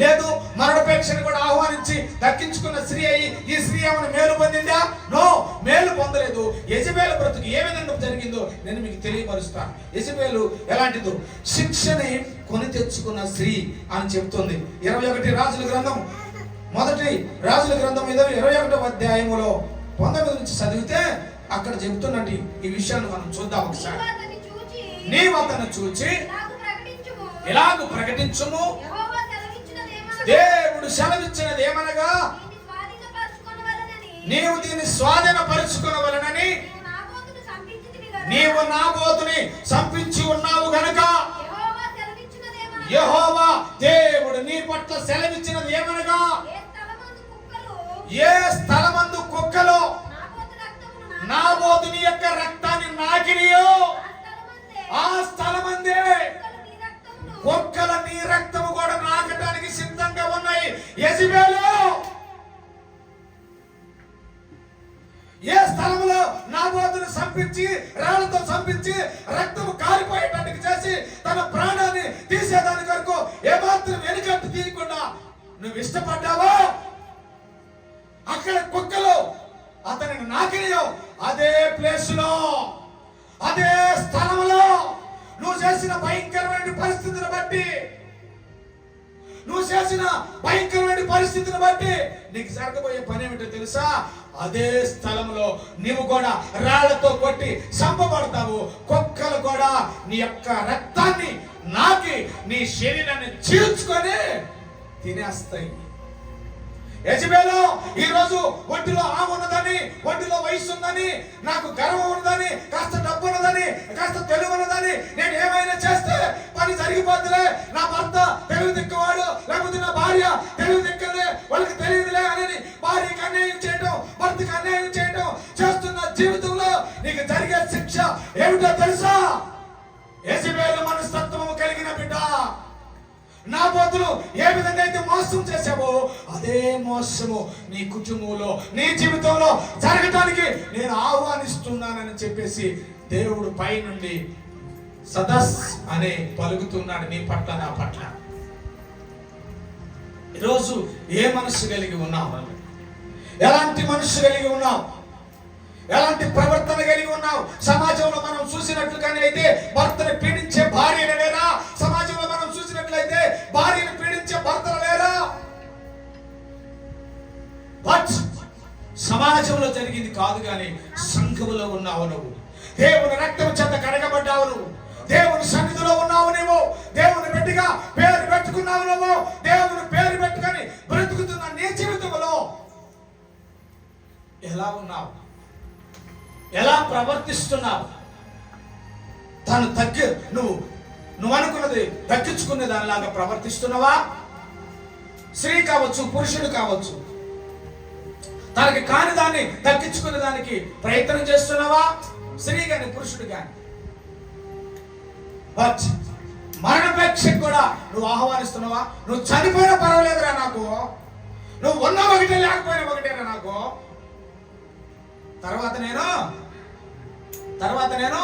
లేదు, మరణపేక్షను కూడా ఆహ్వానించి దక్కించుకున్న స్త్రీ అయి ఈ స్త్రీ ఏమైనా మేలు పొందిందా? నో, మేలు పొందలేదు. యెజబెలు బ్రతుకు ఏ విధంగా జరిగిందో నేను మీకు తెలియపరుస్తాను. యెజబెలు ఎలాంటిదో శిక్షని కొని తెచ్చుకున్న స్త్రీ అని చెప్తుంది. 21 రాజుల గ్రంథం, మొదటి రాజుల గ్రంథం 21వ అధ్యాయములో 19 నుంచి చదివితే అక్కడ చెబుతున్నట్టు ఈ విషయాన్ని మనం చూద్దాం ఒకసారి. నీవు అతను చూచి ఇలాగ ప్రకటించుము, దేవుడు సెలవిచ్చినది ఏమనగా నీవు దీన్ని స్వాధీనపరుచుకొనవలెనని నీవు నాబోతుని సంపించి ఉన్నావు గనుక యెహోవా దేవుడు నీ పట్ల సెలవిచ్చినది ఏమనగా ఏ స్థలమందు కుక్కలు నాబోతుని యొక్క రక్తాన్ని నాకినియో ఆ స్థలమందే కుక్కల నీ రక్తము కూడా నాకడానికి సిద్ధంగా ఉన్నాయి. యెజబెలు ఏ స్థలంలో నాబోతును సంపించి రాళ్లతో సంపించి రక్తము కారిపోయేటానికి చేసి తన ప్రాణాన్ని తీసేదాని కొరకు ఏమాత్రం వెనుకట్టు తీయకుండా నువ్వు ఇష్టపడ్డావో అక్కడ కుక్కలు అతనిని నాకినియో అదే ప్లేస్ లో, అదే స్థలంలో నువ్వు చేసిన భయంకరమైన పరిస్థితిని బట్టి నీకు జరగబోయే పని ఏమిటో తెలుసా? అదే స్థలంలో నీవు కూడా రాళ్లతో కొట్టి చంపబడతావు. కుక్కలు కూడా నీ యొక్క రక్తాన్ని నాకి నీ శరీరాన్ని చీల్చుకొని తినేస్తాయి. యెజబెలు ఈ రోజు ఒంటిలో ఆమె ఉన్నదని, ఒంటిలో వయసు ఉందని, నాకు గర్వం ఉన్నదని, కాస్త డబ్బు ఉన్నదని, కాస్త తెలివి ఉన్నదని నేను ఏమైనా చేస్తే పని జరిగిపోతులే, నా భర్త తెలివి దిక్కువాడు, లేకపోతే నా భార్య తెలివి దిక్కలే, వాళ్ళకి తెలియదులే అని భార్యకి అన్యాయం చేయటం, భర్తకి అన్యాయం చేయటం చేస్తున్న జీవితంలో నీకు జరిగే శిక్ష ఏమిటో తెలుసా? యెజబెలు మనస్తత్వము కలిగిన బిడ్డ, నాబోతులు ఏ విధంగా అయితే మోసం చేశావో అదే మోసము నీ కుటుంబంలో, నీ జీవితంలో జరగటానికి నేను ఆహ్వానిస్తున్నానని చెప్పేసి దేవుడు పై నుండి సదస్ అనే పలుకుతున్నాడు నీ పట్ల, నా పట్ల. ఈరోజు ఏ మనస్సు కలిగి ఉన్నావు? ఎలాంటి మనస్సు కలిగి ఉన్నావు? ఎలాంటి ప్రవర్తన కలిగి ఉన్నావు? సమాజంలో మనం చూసినట్లుగానే అయితే భర్తను పీడించే భార్యను లేరా? సమాజంలో మనం చూసినట్లయితే భార్యను పీడించే భర్తలు లేరా? బట్ సమాజంలో జరిగింది కాదు, కానీ సంఘములో ఉన్నావు నువ్వు. దేవుని రక్తం చేత కడగబడ్డావు నువ్వు. దేవుని సన్నిధిలో ఉన్నావు నువ్వు. దేవుని బిడ్డగా పేరు పెట్టుకున్నావు నువ్వు. దేవుని పేరు పెట్టుకొని బ్రతుకుతున్న నీ జీవితంలో ఎలా ఉన్నావు? ఎలా ప్రవర్తిస్తున్నావు? నువ్వు అనుకున్నది దక్కించుకునే దానిలాగా ప్రవర్తిస్తున్నావా? స్త్రీ కావచ్చు, పురుషుడు కావచ్చు, తనకి కాని దాన్ని దక్కించుకునే దానికి ప్రయత్నం చేస్తున్నావా? స్త్రీ గాని పురుషుడు గాని. బట్ మరణాపేక్షకు కూడా నువ్వు ఆహ్వానిస్తున్నావా? నువ్వు చనిపోయినా పర్వాలేదురా నాకు, నువ్వు ఉన్న ఒకటే లేకపోయినా ఒకటేరా నాకు. తర్వాత నేను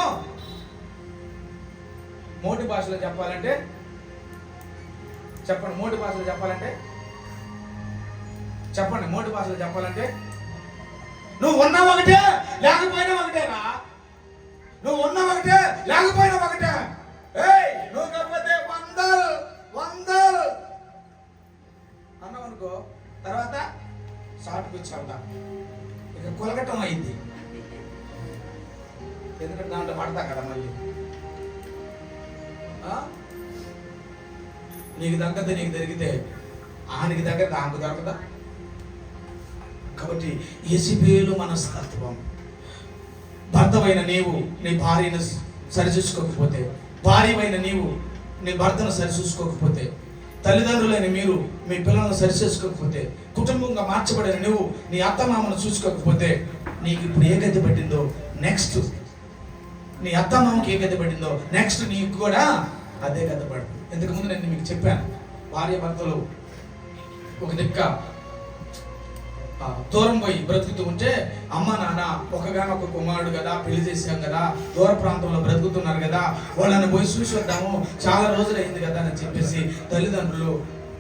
మోటి భాషలో చెప్పాలంటే చెప్పండి, మోటి భాషలో చెప్పాలంటే చెప్పండి, మోటి భాషలో చెప్పాలంటే నువ్వు ఉన్న ఒకటే లేకపోయినా ఒకటేరా, నువ్వు ఉన్న ఒకటే లేకపోయినా ఒకటే. నువ్వు కాకపోతే వందలు అన్నావు అనుకో, తర్వాత షార్ట్కి వచ్చావుతా, ఇక కొలగటం అయింది. ఎందుకంటే దాంట్లో పడతా కదా మళ్ళీ. నీకు తగ్గదు, నీకు దొరికితే ఆనికి దగ్గర దానికి దొరకదా? కాబట్టి యెజబెలు మనస్తత్వం. భర్తవైన నీవు నీ భార్యను సరిచూసుకోకపోతే, భార్యవైన నీవు నీ భర్తను సరిచూసుకోకపోతే, తల్లిదండ్రులైన మీరు మీ పిల్లలను సరిచేసుకోకపోతే, కుటుంబంగా మార్చబడిన నువ్వు నీ అత్తమామను చూసుకోకపోతే, నీకు ఇప్పుడు ఏ గతి పట్టిందో నెక్స్ట్ నీ అత్తమామకి ఏ గతి పట్టిందో నెక్స్ట్ నీకు కూడా అదే గతి పడుతుంది. ఇంతకుముందు నేను మీకు చెప్పాను, భార్య భర్తలు ఒక దిక్క దూరం పోయి బ్రతుకుతూ ఉంటే, అమ్మ నాన్న ఒకగానొక కుమారుడు కదా, పెళ్లి చేసాం కదా, దూర ప్రాంతంలో బ్రతుకుతున్నారు కదా, వాళ్ళని పోయి చూసి వద్దాము, చాలా రోజులు అయింది కదా అని చెప్పేసి తల్లిదండ్రులు,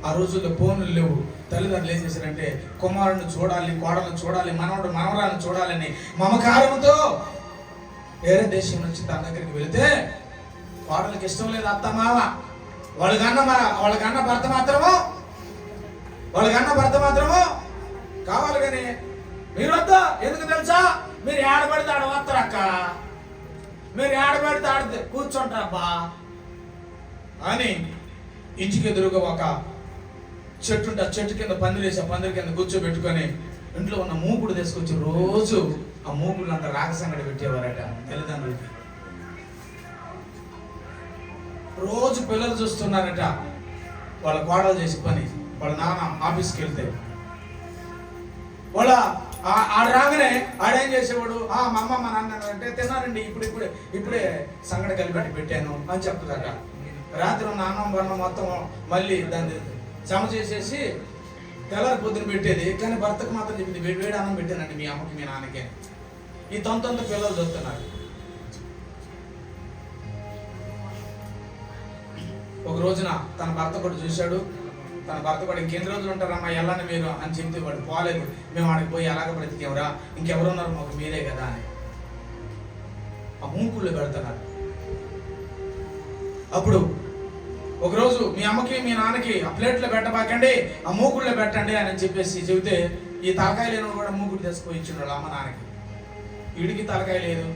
ఆ రోజుల్లో ఫోన్లు లేవు, తల్లిదండ్రులు ఏం చేశారంటే కుమారుడిని చూడాలి, కోడలను చూడాలి, మనవరాలను చూడాలని మమకారంతో వేరే దేశం నుంచి తన దగ్గరికి వెళితే, కోడలకి ఇష్టం లేదు అత్త మామ, వాళ్ళకన్నా భర్త మాత్రము కావాలి. కానీ మీరు వద్దా, ఎందుకు తెలుసా? మీరు ఏడబడితే ఆడ వస్తారక్క, మీరు ఏడబడితే ఆడితే కూర్చుంటారబ్బా అని ఇంటికి ఎదురుగా ఒక చెట్టు ఉంటే ఆ చెట్టు కింద పందిరేసి, ఆ పందిరి కింద కూర్చోబెట్టుకొని ఇంట్లో ఉన్న మూకుడు తీసుకొచ్చి రోజు ఆ మూకుడు అంత రాగసంగడి పెట్టేవారట తల్లిదండ్రులకి. రోజు పిల్లలు చూస్తున్నారట వాళ్ళ కోడలు చేసే పని. వాళ్ళ నాన్న ఆఫీస్కి వెళ్తే వాళ్ళ ఆడ రాగానే ఆడేం చేసేవాడు, మా అమ్మ మా నాన్న అంటే తిన్నారండి, ఇప్పుడే సంగడి కలిపెట్టి పెట్టాను అని చెప్తుందట. రాత్రి ఉన్న అన్నం బన్నం మొత్తం మళ్ళీ దాన్ని జమ చేసేసి తెల్లారి పొద్దున పెట్టేది. కానీ భర్తకు మాత్రం చెప్పింది, వేడి అన్నం పెట్టానండి మీ అమ్మకి మీ నాన్నకి. ఈ తొంత పిల్లలు చూస్తున్నారు. ఒక రోజున తన భర్త కూడా చూశాడు. తన భర్త కూడా ఇంకెన్ని రోజులు ఉంటారమ్మా వెళ్ళండి మీరు అని చెప్తే వాడు పోలేదు, మేము వాడికి పోయి ఎలాగ బ్రతికేవరా, ఇంకెవరున్నారు మాకు మీరే కదా అని ఆ మూకుళ్ళు పెడుతున్నారు. అప్పుడు ఒకరోజు మీ అమ్మకి మీ నాన్నకి ఆ ప్లేట్లో పెట్టబాకండి, ఆ మూకుళ్ళో పెట్టండి అని చెప్పేసి చెబితే, ఈ తలకాయ లేని కూడా మూకుడు తీసుకుపోయి ఇచ్చినాడు అమ్మ నాన్నకి. వీడికి తలకాయ లేదు,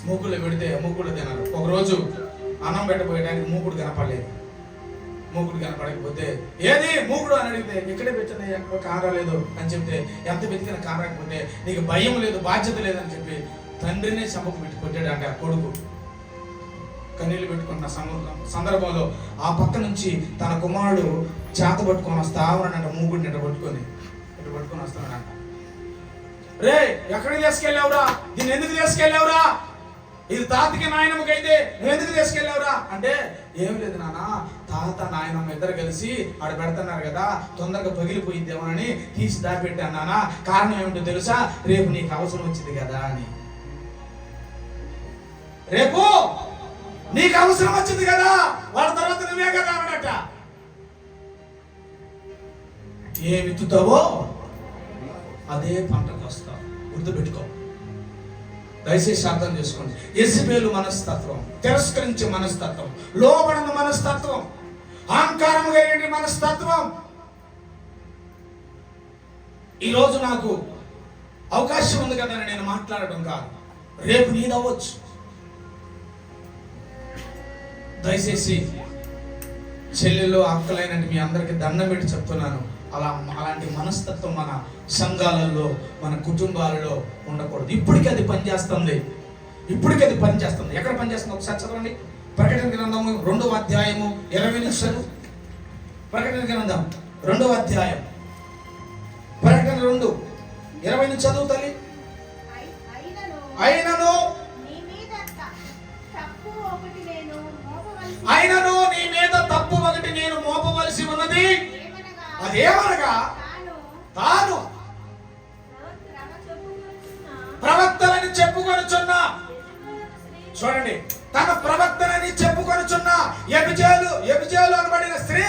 మూకుళ్ళు పెడితే మూకుళ్ళు తిన్నారు. ఒకరోజు అన్నం పెట్టబోయడానికి మూకుడు కనపడలేదు. మూకుడు కనపడకపోతే ఏది మూకుడు అని అడిగితే, ఎక్కడే పెట్టింది, ఎక్కడ కారాలేదు అని చెప్తే, ఎంత వెతికిన కారాకపోతే నీకు భయం లేదు, బాధ్యత లేదని చెప్పి తండ్రినే చంపకు పెట్టి కొట్టాడు అంటే ఆ కొడుకు. కన్నీళ్ళు పెట్టుకున్న సందర్భంలో ఆ పక్క నుంచి తన కుమారుడు చేత పట్టుకొని వస్తా ఉన్నాడంట, మూకుడిని ఇట్లా పట్టుకొని వస్తాడంట. రే ఎక్కడికి తీసుకెళ్ళావురా, దీన్ని ఎందుకు తీసుకెళ్ళావురా, ఇది తాతకి నాయనమ్మకైతే నువ్వు ఎందుకు తీసుకెళ్ళావురా అంటే, ఏం లేదు నాన్న, తాత నాయనమ్మ ఇద్దరు కలిసి ఆడ పెడుతున్నారు కదా, తొందరగా పగిలిపోయిద్దేమోనని తీసి దాపెట్టాను నాన్న. కారణం ఏమిటో తెలుసా, రేపు నీకు అవసరం వచ్చింది కదా అని. రేపు నీకు అవసరం వచ్చింది కదా, వాళ్ళ తర్వాత నువ్వే కదా అన్నట. ఏమి విత్తుతావో అదే పంటకు వస్తావు, గుర్తుపెట్టుకో. దయచేసి అర్థం చేసుకోండి. యెజబెలు మనస్తత్వం, తిరస్కరించే మనస్తత్వం, లోబడిన మనస్తత్వం, అహంకారం కలిగిన మనస్తత్వం. ఈరోజు నాకు అవకాశం ఉంది కదా అని నేను మాట్లాడటం కాదు, రేపు నీదవ్వచ్చు. దయచేసి చెల్లెలు అక్కలైన మీ అందరికీ దండం పెట్టి చెప్తున్నాను, అలాంటి మనస్తత్వం మన సంఘాలలో మన కుటుంబాలలో ఉండకూడదు. ఇప్పటికీ అది పనిచేస్తుంది. ఎక్కడ పనిచేస్తుంది ఒకసారి చదవండి. ప్రకటన గ్రంథము 2వ అధ్యాయము 20 నిమిషాలు. ప్రకటన గ్రంథం 2వ అధ్యాయం ప్రకటన 2:20 నుంచి చదువు తల్లి. అయినను అయినను నీ మీద తప్పు ఒకటి నేను మోపవలసి ఉన్నది. అదేమనగా తాను ప్రవక్తలని చెప్పుకొనుచున్నా, చూడండి, తన ప్రవక్తలని చెప్పుకొనుచున్న ఎబిజేలు అనబడిన స్త్రీ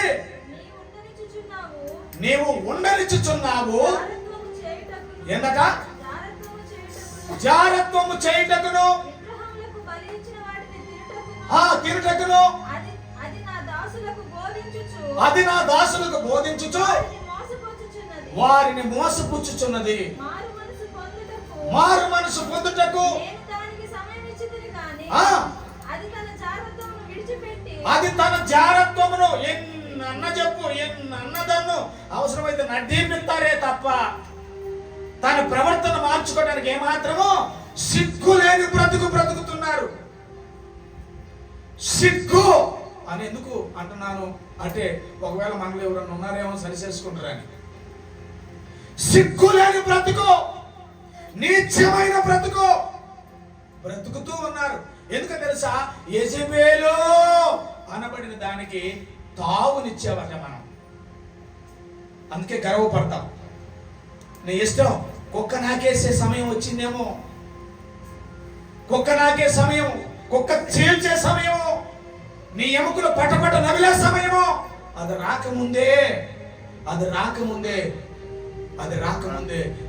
నీవు ఉండనిచ్చుచున్నావు. ఎందుక జారత్వము చేయుటకును తిరుటకును అది నా దాసులకు బోధించుచు వారిని మోసపుచ్చుచున్నది. మారు మనసు పొందుటకు అది తన జారత్వమును ఎన్నదన్ను అవసరమైతే నడ్డీపిస్తారే తప్ప తన ప్రవర్తన మార్చుకోవడానికి ఏమాత్రమో సిగ్గు లేని బ్రతుకుతున్నారు. సిగ్గు అని ఎందుకు అంటున్నాను అంటే, ఒకవేళ మనలో ఎవరన్నా ఉన్నారేమో సరిచేసుకుంటారని. సిగ్గు లేని బ్రతుకు, నీచమైన బ్రతుకుతూ ఉన్నారు. ఎందుకు తెలుసా? యెజబెలు అనబడిన దానికి తావునిచ్చేవట మనం. అందుకే గర్వపడతాం. నీ ఇష్టం, కుక్క నాకేసే సమయం వచ్చిందేమో, కుక్క నాకే సమయం, కుక్క చీల్చే సమయము, నీ ఎముకలు పటపట నవిలే సమయము అది రాకముందే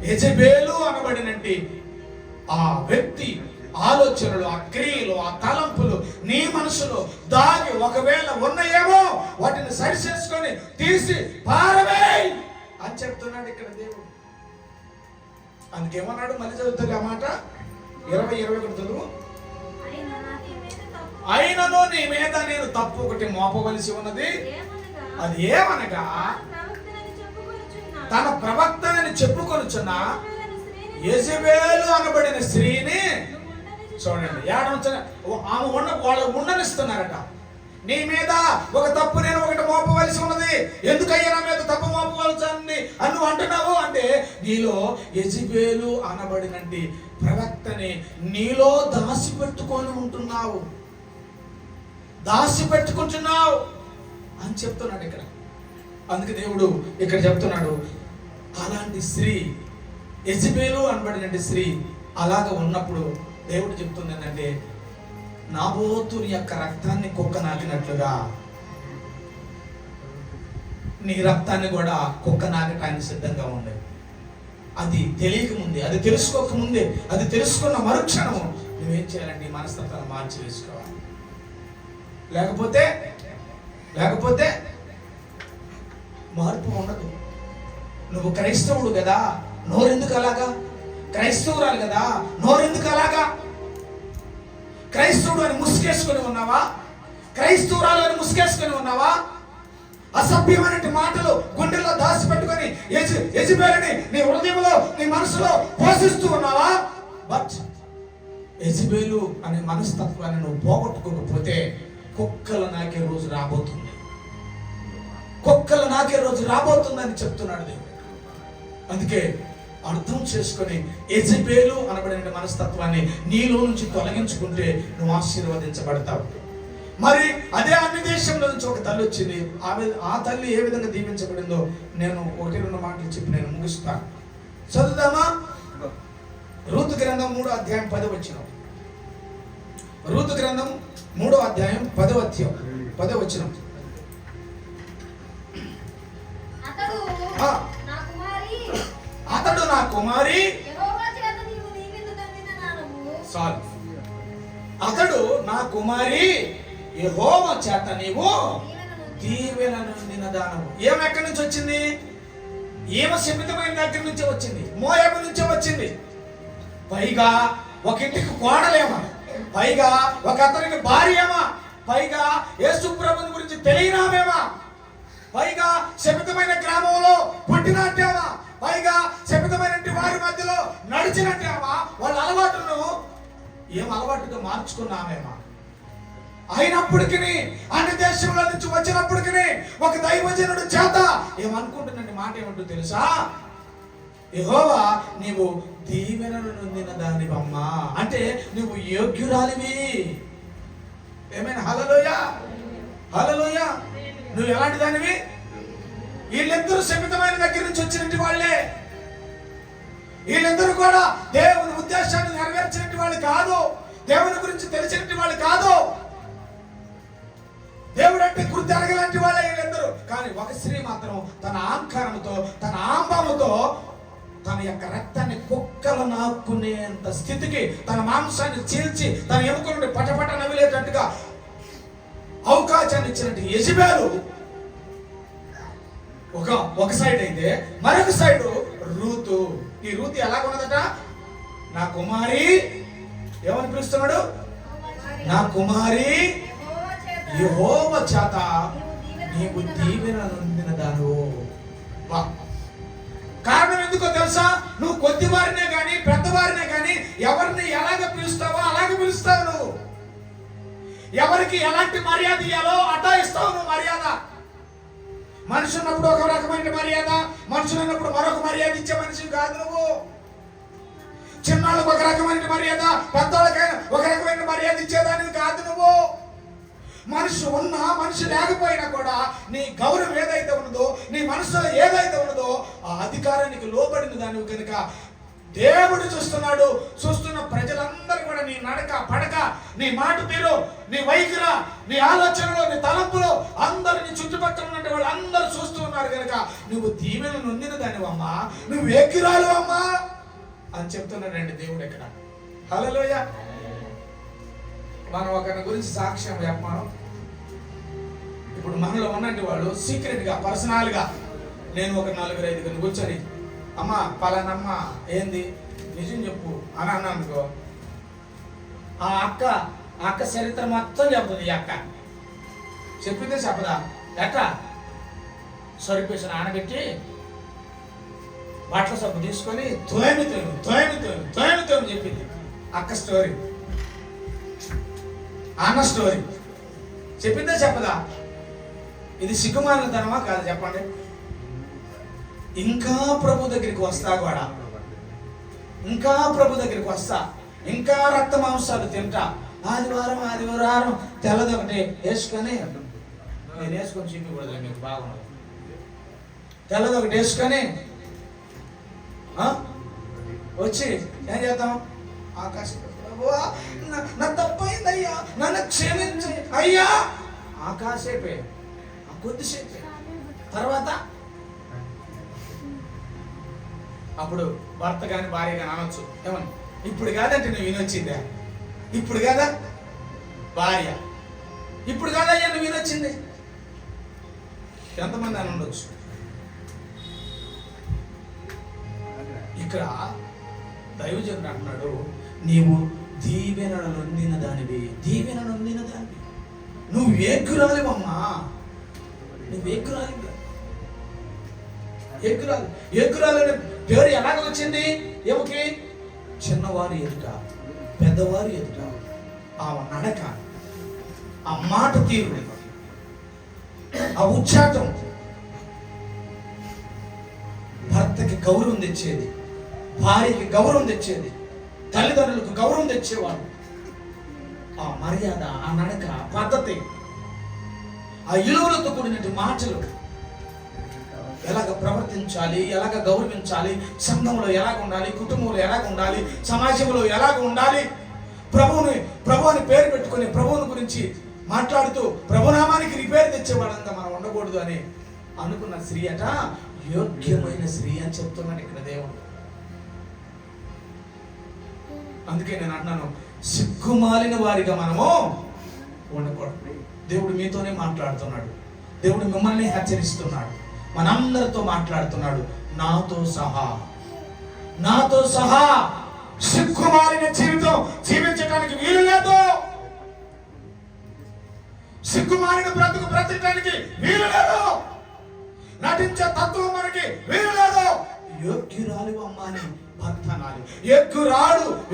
యెజబెలు అనబడినట్టి ఆ వ్యక్తి ఆలోచనలు, ఆ క్రియలు, ఆ తలంపులు నీ మనసులో దాగి ఒకవేళ ఉన్నాయేమో వాటిని సరి చేసుకొని తీసి పారవేయ్ అని చెప్తున్నాడు ఇక్కడ దేవుడు. అందుకేమన్నాడు? మళ్ళీ చదువుతుంది ఆ మాట 20-21 చదువు. అయినను నీ మీద నేను తప్పు ఒకటి మోపవలసి ఉన్నది. అది ఏమనగా తన ప్రవక్తనని చెప్పుకొనుచున్న యెజబెలు అనబడిన స్త్రీని, చూడండి, ఆమె వాళ్ళు ఉండనిస్తున్నారట. నీ మీద ఒక తప్పు నేను ఒకటి మోపవలసి ఉన్నది. ఎందుకయ్యా నా మీద తప్పు మోపవలసి అని నువ్వు అంటున్నావు అంటే, నీలో యెజబెలు అనబడినట్టి ప్రవక్తని నీలో దాచిపెట్టుకుంటున్నావు అని చెప్తున్నాడు ఇక్కడ. అందుకే దేవుడు ఇక్కడ చెప్తున్నాడు, అలాంటి స్త్రీ, యెజబెలు అనబడినట్టి స్త్రీ అలాగ ఉన్నప్పుడు దేవుడు చెప్తుంది ఏంటంటే, నాబోతుని యొక్క రక్తాన్ని కుక్క నాకినట్లుగా నీ రక్తాన్ని కూడా కుక్క నాకటానికి సిద్ధంగా ఉంది. అది తెలియకముందే, అది తెలుసుకోకముందే, అది తెలుసుకున్న మరుక్షణము నువ్వేం చేయాలంటే మనస్తత్వాన్ని మార్చి వేసుకోవాలి. లేకపోతే మార్పు ఉండదు. నువ్వు క్రైస్తవుడు కదా, నోరెందుకు అలాగా? క్రైస్తవురాలు కదా, నోరెందుకు అలాగా? క్రైస్తవుడు అని ముసుగేసుకొని ఉన్నావా? క్రైస్తవురాలు అని ముసుగేసుకొని ఉన్నావా? అసభ్యమైన మాటలు గుండెల్లో దాచిపెట్టుకొని యెజబెలుని నీ హృదయంలో, నీ మనసులో పోషిస్తూ ఉన్నావా? బట్ యెజబెలు అనే మనస్తత్వాన్ని నువ్వు పోగొట్టుకోకపోతే కుక్కలు నాకే రోజు రాబోతుందని చెప్తున్నాడు దేవుడు. అందుకే అర్థం చేసుకొని యెజబెలు అనబడిన మనస్తత్వాన్ని నీలో నుంచి తొలగించుకుంటే నువ్వు ఆశీర్వదించబడతావు. మరి అదే అన్ని దేశంలో నుంచి ఒక తల్లి వచ్చింది. ఆ తల్లి ఏ విధంగా దీవించబడిందో నేను 1-2 మాటలు చెప్పి నేను ముగిస్తాను. చదువుదామా? రూతు గ్రంథం 3వ అధ్యాయం 10వ వచనం. రూతు గ్రంథం 3వ అధ్యాయం 10వ వచనం. అతడు నా కుమారి, అతడు నా కుమారి, యెహోవా చేత నీవు దీవెన నొందిన దానవు. ఏం ఎక్కడి నుంచి వచ్చింది? ఈమె శపితమైన దగ్గర నుంచి వచ్చింది, మోయాబు నుంచి వచ్చింది. పైగా ఒక ఇంటికి కోడలేమా, పైగా ఒక అతనికి భార్యమా, పైగా యేసు ప్రభుని గురించి తెలియనామేమా, పైగా శపితమైన గ్రామంలో పుట్టినట్టేమా, పైగా శపితమైన వారి మధ్యలో నడిచినట్టేమా, వాళ్ళ అలవాటును ఏం అలవాటుగా మార్చుకున్నామేమా. అయినప్పటికీ అన్ని దేశంలో నుంచి వచ్చినప్పటికీ ఒక దైవజనుడు చేత ఏమనుకుంటున్న మాట ఏమంటూ తెలుసా? యెహోవా నీవు దీవెనను నొందిన దానివమ్మా, అంటే నువ్వు యోగ్యురాలివి. ఏమైనా హల్లెలూయా. హల్లెలూయా. నువ్వు ఎలాంటి దానివి? వీళ్ళిద్దరూ శమితమైన దగ్గర నుంచి వచ్చినట్టు వాళ్ళే. వీళ్ళిద్దరూ కూడా దేవుని ఉద్దేశాన్ని నెరవేర్చినట్టు వాళ్ళు కాదు. దేవుని గురించి తెలిసినట్టు వాళ్ళు కాదు. దేవుడు అంటే గుర్తు ఎరగలాంటి వాళ్ళే వీళ్ళిద్దరూ. కానీ ఒక స్త్రీ మాత్రం తన అహంకారంతో, తన ఆంబముతో తన యొక్క రక్తాన్ని కుక్కలు నాక్కునేంత స్థితికి, తన మాంసాన్ని చీల్చి తన ఎముకల నుండి పటపట నవిలేటట్టుగా అవకాశాన్ని ఇచ్చినట్టు యెజబెలు ఒక సైడ్ అయితే, మరొక సైడ్ రూతు. ఈ రూతు ఎలాగున్నదట? నా కుమారి, ఏమని పిలుస్తున్నాడు? నా కుమారి, యెహోవా చేత నీవు దీవెన నొందిన దానివో. కారణం ఎందుకో తెలుసా? నువ్వు కొద్దివారినే కానీ పెద్దవారినే కానీ ఎవరిని ఎలాగ పిలుస్తావో అలాగే పిలుస్తావు. నువ్వు ఎవరికి ఎలాంటి మర్యాద ఇవ్వాలో అటా ఇస్తావు నువ్వు మర్యాద. మనిషి ఉన్నప్పుడు ఒక రకమైన మర్యాద, మనుషులు ఉన్నప్పుడు మరొక మర్యాద ఇచ్చే మనిషి కాదు నువ్వు. చిన్నాళ్ళకు ఒక రకమైన మర్యాద, పెద్దవాళ్ళకైనా ఒక రకమైన మర్యాద ఇచ్చేదానికి కాదు నువ్వు. మనిషి ఉన్నా మనిషి లేకపోయినా కూడా నీ గౌరవం ఏదైతే ఉన్నదో, నీ మనసులో ఏదైతే ఉన్నదో ఆ అధికారానికి లోబడిన దానివి కనుక దేవుడు చూస్తున్నాడు. చూస్తున్న ప్రజలందరూ కూడా నీ నడక పడక, నీ మాట తీరు, నీ వైఖరి, నీ ఆలోచనలో, నీ తలంపులో అందరు నీ చుట్టుపక్కల ఉన్న వాళ్ళు అందరూ చూస్తూ ఉన్నారు కనుక నువ్వు దీవెన నొందిన దానివమ్మా, నువ్వు ఎక్కిరాలు అమ్మా అని చెప్తున్నాడండి దేవుడు ఇక్కడ. హల్లెలూయా. మనం ఒకరి గురించి సాక్ష్యం చెప్పాను. ఇప్పుడు మనలో ఉన్నట్టు వాడు సీక్రెట్ గా, పర్సనల్ గా నేను ఒక 4-5 కూర్చొని, అమ్మ పలానమ్మ ఏంది నిజం చెప్పు అని అన్నానుకో, ఆ అక్క చరిత్ర మొత్తం చెప్తుంది. ఈ అక్క చెప్పిందే చెప్పదా? ఎట్లా సరిపేసి నానబెట్టి బట్టల సబ్బు తీసుకొని తోయమి చెప్పింది. అక్క స్టోరీ, అన్న స్టోరీ చెప్పిందే చెప్పదా? ఇది సిగ్గుమాలినతనమా కాదు చెప్పండి? ఇంకా ప్రభు దగ్గరికి వస్తా కూడా, ఇంకా ప్రభు దగ్గరికి వస్తా, ఇంకా రక్త మాంసాలు తింటా. ఆదివారం తెల్లది ఒకటి వేసుకొని, నేను వేసుకొని చూపించకూడదు మీకు బాగుండదు, తెల్లది ఒకటి వేసుకొని వచ్చి ఏం చేద్దాం? ఆకాశం, నా తప్పైంది అయ్యా, నన్ను క్షమించి అయ్యా. ఆకాశేపే, కొద్దిసేపే. తర్వాత అప్పుడు భర్త కానీ భార్య కానీ అనొచ్చు, ఏమని? ఇప్పుడు కాదంటే నువ్వు వినొచ్చిందా? ఇప్పుడు కాదా భార్య, ఇప్పుడు కాదయ్యా నువ్వు వినొచ్చింది. ఎంతమంది అని ఉండొచ్చు. ఇక్కడ దైవజనుడు అంటున్నాడు, నీవు దీవెన నొందిన దానివి, దీవెన నొందిన దానివి. నువ్వు ఏకురాలివమ్మా, నువ్వు ఏకురాలి. ఏకురాలు అనే పేరు ఎలాగ వచ్చింది? ఏమికి? చిన్నవారి ఎదుట, పెద్దవారి ఎదుట ఆ నడక, ఆ మాట తీరు, ఆ ఉచ్చాటం భర్తకి గౌరవం తెచ్చేది, భార్యకి గౌరవం తెచ్చేది, తల్లిదండ్రులకు గౌరవం తెచ్చేవాడు. ఆ మర్యాద, ఆ నడక, ఆ పద్ధతి, ఆ ఇలువలతో కూడినటువంటి మాటలు, ఎలాగ ప్రవర్తించాలి, ఎలాగ గౌరవించాలి, సంఘంలో ఎలాగ ఉండాలి, కుటుంబంలో ఎలాగ ఉండాలి, సమాజంలో ఎలాగ ఉండాలి, ప్రభువుని పేరు పెట్టుకుని ప్రభువుని గురించి మాట్లాడుతూ ప్రభునామానికి రిపేర్ తెచ్చేవాళ్ళంతా మనం ఉండకూడదు అని అనుకున్న స్త్రీ అట యోగ్యమైన స్త్రీ అని చెప్తున్నాడు ఇక్కడ దేవుడు. అందుకే నేను అన్నాను, సిగ్గుమాలిన వారిగా మనము ఉండకూడదు. దేవుడు మీతోనే మాట్లాడుతున్నాడు, దేవుడు మిమ్మల్ని హెచ్చరిస్తున్నాడు, మనందరితో మాట్లాడుతున్నాడు, నాతో సహా సిగ్గుమాలిన జీవితం జీవించడానికి వీలు లేదు. సిగ్గుమాలిన బ్రతకడానికి వీలు లేదు. నటించే తత్వం మనకి వీలు లేదు. యోగ్యురాలు అమ్మ అని భర్త అనాలి,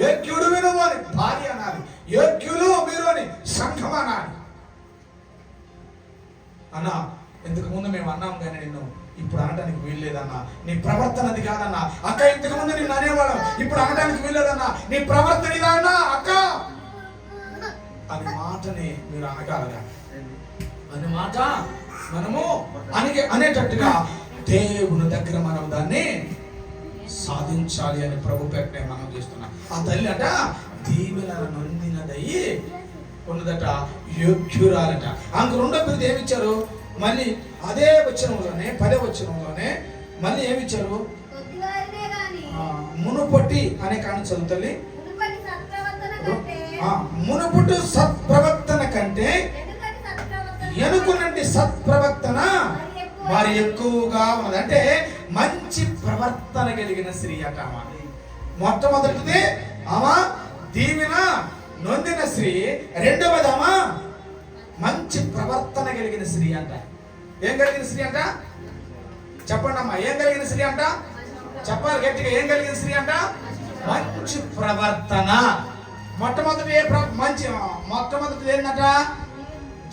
యోగ్యుడు వినువు అని భార్య అనాలి, యోగ్యులు మీరు అని సంఘం అనాలి. అన్నా ఇంతకు ముందు మేము అన్నాం కానీ నిన్ను ఇప్పుడు అనడానికి వీల్లేదన్నా, నీ ప్రవర్తన అది కాదన్నా. అక్క ఇంతకు ముందు నిన్ను అనేవాళ్ళం, ఇప్పుడు అనడానికి వీల్లేదన్నా, నీ ప్రవర్తన ఇదా అన్నా అక్క అని మాటని మీరు అనగలగా. అనే మాట మనము అనేటట్టుగా దేవుని దగ్గర మనం దాన్ని సాధించాలి అని ప్రభు పెట్టే మనం చేస్తున్నాం. ఆ తల్లి అట దీవెన నొందినదయ్యి ఉన్నదట, యోగ్యురాలట. ఆమెకు రెండో బిరుదు ఏమిచ్చారు? మళ్ళీ అదే వచనంలోనే 10వ వచనంలోనే మళ్ళీ ఏమిచ్చారు? మునుపొట్టి అనే కాని చదువుతల్లి, మునుపుటు సత్ప్రవర్తన కంటే ఎనుకునంటి సత్ప్రవర్తన మరి ఎక్కువగా ఉన్నది. అంటే మంచి ప్రవర్తన కలిగిన స్త్రీ అట. మొట్టమొదటిది ఆమె దీవెన నొందిన స్త్రీ, రెండవది ఆమె మంచి ప్రవర్తన కలిగిన స్త్రీ అంట. ఏం కలిగిన స్త్రీ అంట? చెప్పండి అమ్మా, ఏం కలిగిన స్త్రీ అంట? చెప్పాలి గట్టిగా. ఏం కలిగిన స్త్రీ అంట? మంచి ప్రవర్తన. మొట్టమొదటి ఏంటంట?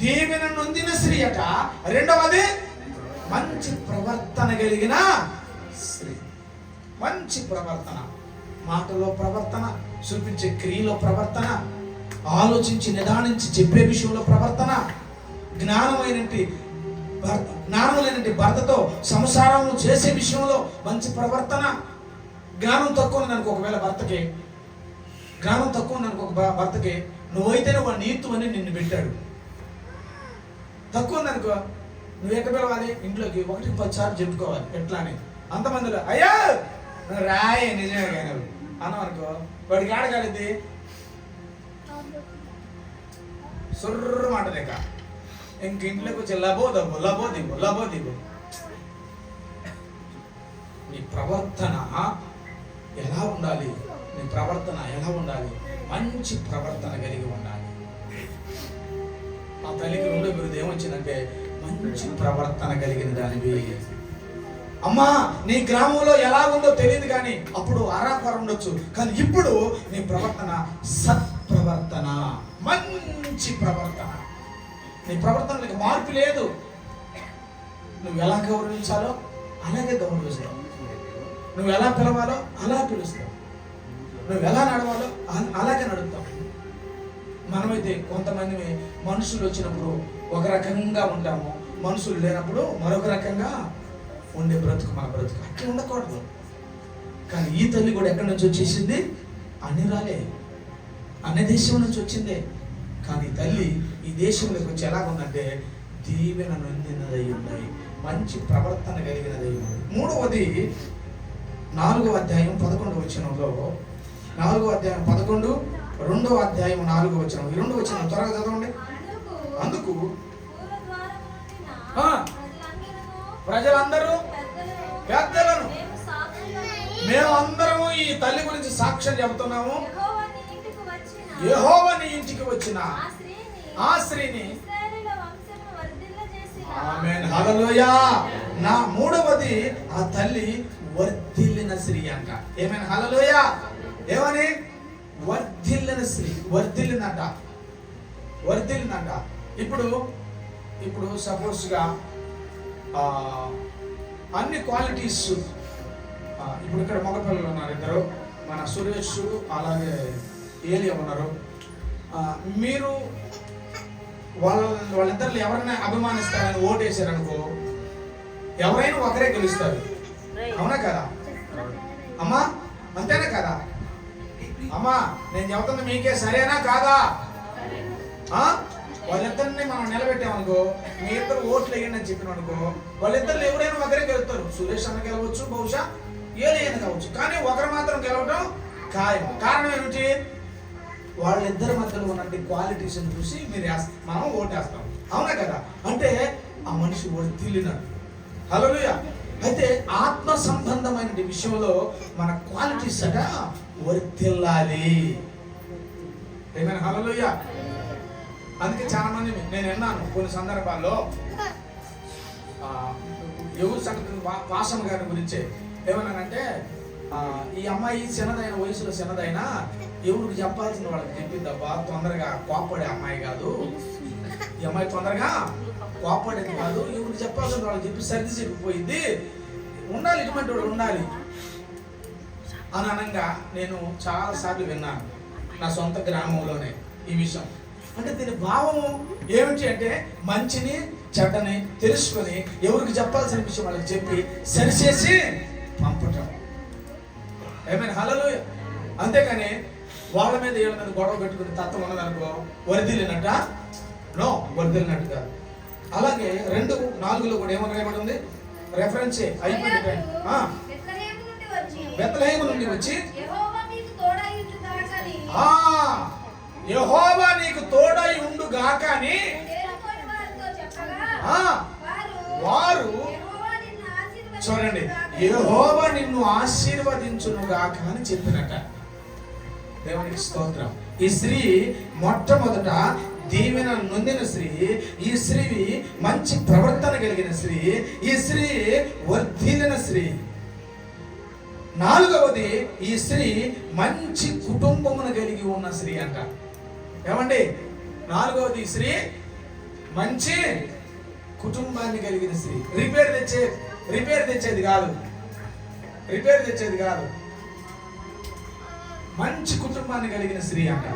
దీవెన నొందిన స్త్రీ అట. రెండవది మంచి ప్రవర్తన కలిగిన స్త్రీ. మంచి ప్రవర్తన, మాటలో ప్రవర్తన, చూపించే క్రియలో ప్రవర్తన, ఆలోచించి నిదానించి చెప్పే విషయంలో ప్రవర్తన, జ్ఞానమైనటువంటి భర్తతో సంసారం చేసే విషయంలో మంచి ప్రవర్తన. జ్ఞానం తక్కువ ఉందనుకో, ఒకవేళ భర్తకి జ్ఞానం తక్కువ ఉందనుకో, భర్తకి నువ్వైతేనే వాడు నీతు అని నిన్ను పెట్టాడు. తక్కువ ఉందనుకో, నువ్వు ఎక్కడ పిలవాలి? ఇంట్లోకి 1-10 సార్లు చెప్పుకోవాలి. ఎట్లా అని అంతమందిలో అయ్యా రాయే నిజమే కానీ అన్నాం అనుకో, వాడికి ఆడగలిది సుర్రు మాట లేక ఇంక ఇంట్లోకి వచ్చి లబోదిబో. నీ ప్రవర్తన ఎలా ఉండాలి? నీ ప్రవర్తన ఎలా ఉండాలి? మంచి ప్రవర్తన కలిగి ఉండాలి. ఆ తల్లికి రెండో బిరుదు ఏమొచ్చిందంటే మంచి ప్రవర్తన కలిగిన దానివి. అమ్మా, నీ గ్రామంలో ఎలా ఉందో తెలియదు కానీ అప్పుడు ఆరాపర ఉండొచ్చు, కానీ ఇప్పుడు నీ ప్రవర్తన సత్ప్రవర్తన, మంచి ప్రవర్తన. నీ ప్రవర్తనకి మార్పు లేదు. నువ్వు ఎలా గౌరవించాలో అలాగే గౌరవిస్తావు, నువ్వు ఎలా పిలవాలో అలా పిలుస్తావు, నువ్వు ఎలా నడవాలో అలాగే నడుపుతావు. మనమైతే కొంతమంది మనుషులు వచ్చినప్పుడు ఒక రకంగా ఉంటాము, మనుషులు లేనప్పుడు మరొక రకంగా ఉండే బ్రతుకు మన బ్రతుకు. అట్లా ఉండకూడదు. కానీ ఈ తల్లి కూడా ఎక్కడి నుంచి వచ్చేసింది? అన్నిరాలే, అన్ని దేశం నుంచి వచ్చిందే. కానీ తల్లి ఈ దేశంలోకి వచ్చి ఎలా ఉందంటే దీవెన నొందినదై ఉన్నాయి, మంచి ప్రవర్తన కలిగినదై ఉంది. మూడవది 4వ అధ్యాయం 11వ వచనంలో, 4వ అధ్యాయం 11, 2వ అధ్యాయం 4వ వచనం. ఈ 2వ వచనం త్వరగా చదవండి. అందుకు ప్రజలందరూ పెద్దలను మేమందరము ఈ తల్లి గురించి సాక్ష్యం చెబుతున్నాము. యెహోవా నీ ఇంటికి వచ్చిన ఆ స్త్రీని, ఆమేన్, హల్లెలూయా. నా మూడవది ఆ తల్లి వర్ధిల్లిన స్త్రీ అంట. ఏమైనా హల్లెలూయా. ఏమని? వర్ధిల్లిన స్త్రీ, వర్ధిల్లిందంట. ఇప్పుడు సపోజ్గా అన్ని క్వాలిటీస్, ఇప్పుడు ఇక్కడ మగపిల్లలు ఉన్నారు ఇద్దరు, మన సురేష్ అలాగే ఏలియా ఉన్నారు. మీరు వాళ్ళిద్దరిలో ఎవరైనా అభిమానిస్తారని ఓటేసారనుకో, ఎవరైనా ఒకరే గెలుస్తారు. అవునా కదా అమ్మా? అంతేనా కదా అమ్మా? నేను చెబుతుంది మీకే, సరేనా కాదా? వాళ్ళిద్దరిని మనం నిలబెట్టామనుకో, మీ ఇద్దరు ఓట్లు వేయండి అని చెప్పిన అనుకో, వాళ్ళిద్దరు ఎవరైనా ఒకరే గెలుస్తారు. సురేష్ అన్న గెలవచ్చు, బహుశా ఏలైనా కావచ్చు, కానీ ఒకరు మాత్రం గెలవడం ఖాయం. కారణం ఏమిటి? వాళ్ళిద్దరి మధ్యలో ఉన్నటువంటి క్వాలిటీస్ చూసి మనం ఓటేస్తాం. అవునా కదా? అంటే ఆ మనిషి వర్ధిల్లినాడు. హల్లెలూయా. అయితే ఆత్మ సంబంధమైన విషయంలో మన క్వాలిటీస్ అట వర్ధిల్లాలి. ఏమైనా హల్లెలూయా. అందుకే చాలా మంది నేను విన్నాను కొన్ని సందర్భాల్లో, ఎవరు సంగతి వాసమ్మ గారి గురించే ఏమన్నానంటే, ఈ అమ్మాయి చిన్నదైన వయసులో చిన్నదైనా ఎవరికి చెప్పాల్సిన వాళ్ళకి చెప్పిందబ్బా, తొందరగా కోప్పడే అమ్మాయి కాదు, ఈ అమ్మాయి తొందరగా కోప్పడేది కాదు, ఎవరికి చెప్పాల్సిన వాళ్ళకి చెప్పి సర్ది చెప్పిపోయింది, ఉండాలి, ఇటువంటి వాడు ఉండాలి అని అనగా నేను చాలాసార్లు విన్నాను నా సొంత గ్రామంలోనే ఈ విషయం. అంటే దీని భావం ఏమిటి అంటే మంచిని చెడ్డని తెలుసుకొని ఎవరికి చెప్పాల్సిన విషయం వాళ్ళకి చెప్పి సరిచేసి పంపటం. ఏమైనా హల్లెలూయా. అంతేకాని వాళ్ళ మీద వీళ్ళ మీద గొడవ పెట్టుకుని తత్వం ఉన్నదనుకో వరిదిలినట్ట, నో, వరిదిలినట్టు కాదు. అలాగే 2:4 కూడా ఏమని ఉంది, రెఫరెన్స్ అయిపోయింది. బెత్లెహేము నుండి వచ్చి యెహోవా నీకు తోడై ఉండు గాక అని వారు చూడండి, యెహోవా నిన్ను ఆశీర్వదించును గాక అని చెప్పినట. దేవునికి స్తోత్రం. ఈ స్త్రీ మొట్టమొదట దీవెన నొందిన స్త్రీ, ఈ స్త్రీ మంచి ప్రవర్తన కలిగిన స్త్రీ, ఈ స్త్రీ వర్ధిల్లిన స్త్రీ. 4వది, ఈ స్త్రీ మంచి కుటుంబమును కలిగి ఉన్న స్త్రీ అంట. ఏమండి? 4వది, ఈ స్త్రీ మంచి కుటుంబాన్ని కలిగిన స్త్రీ. రిపేర్ తెచ్చేది కాదు, మంచి కుటుంబాన్ని కలిగిన స్త్రీ అంట.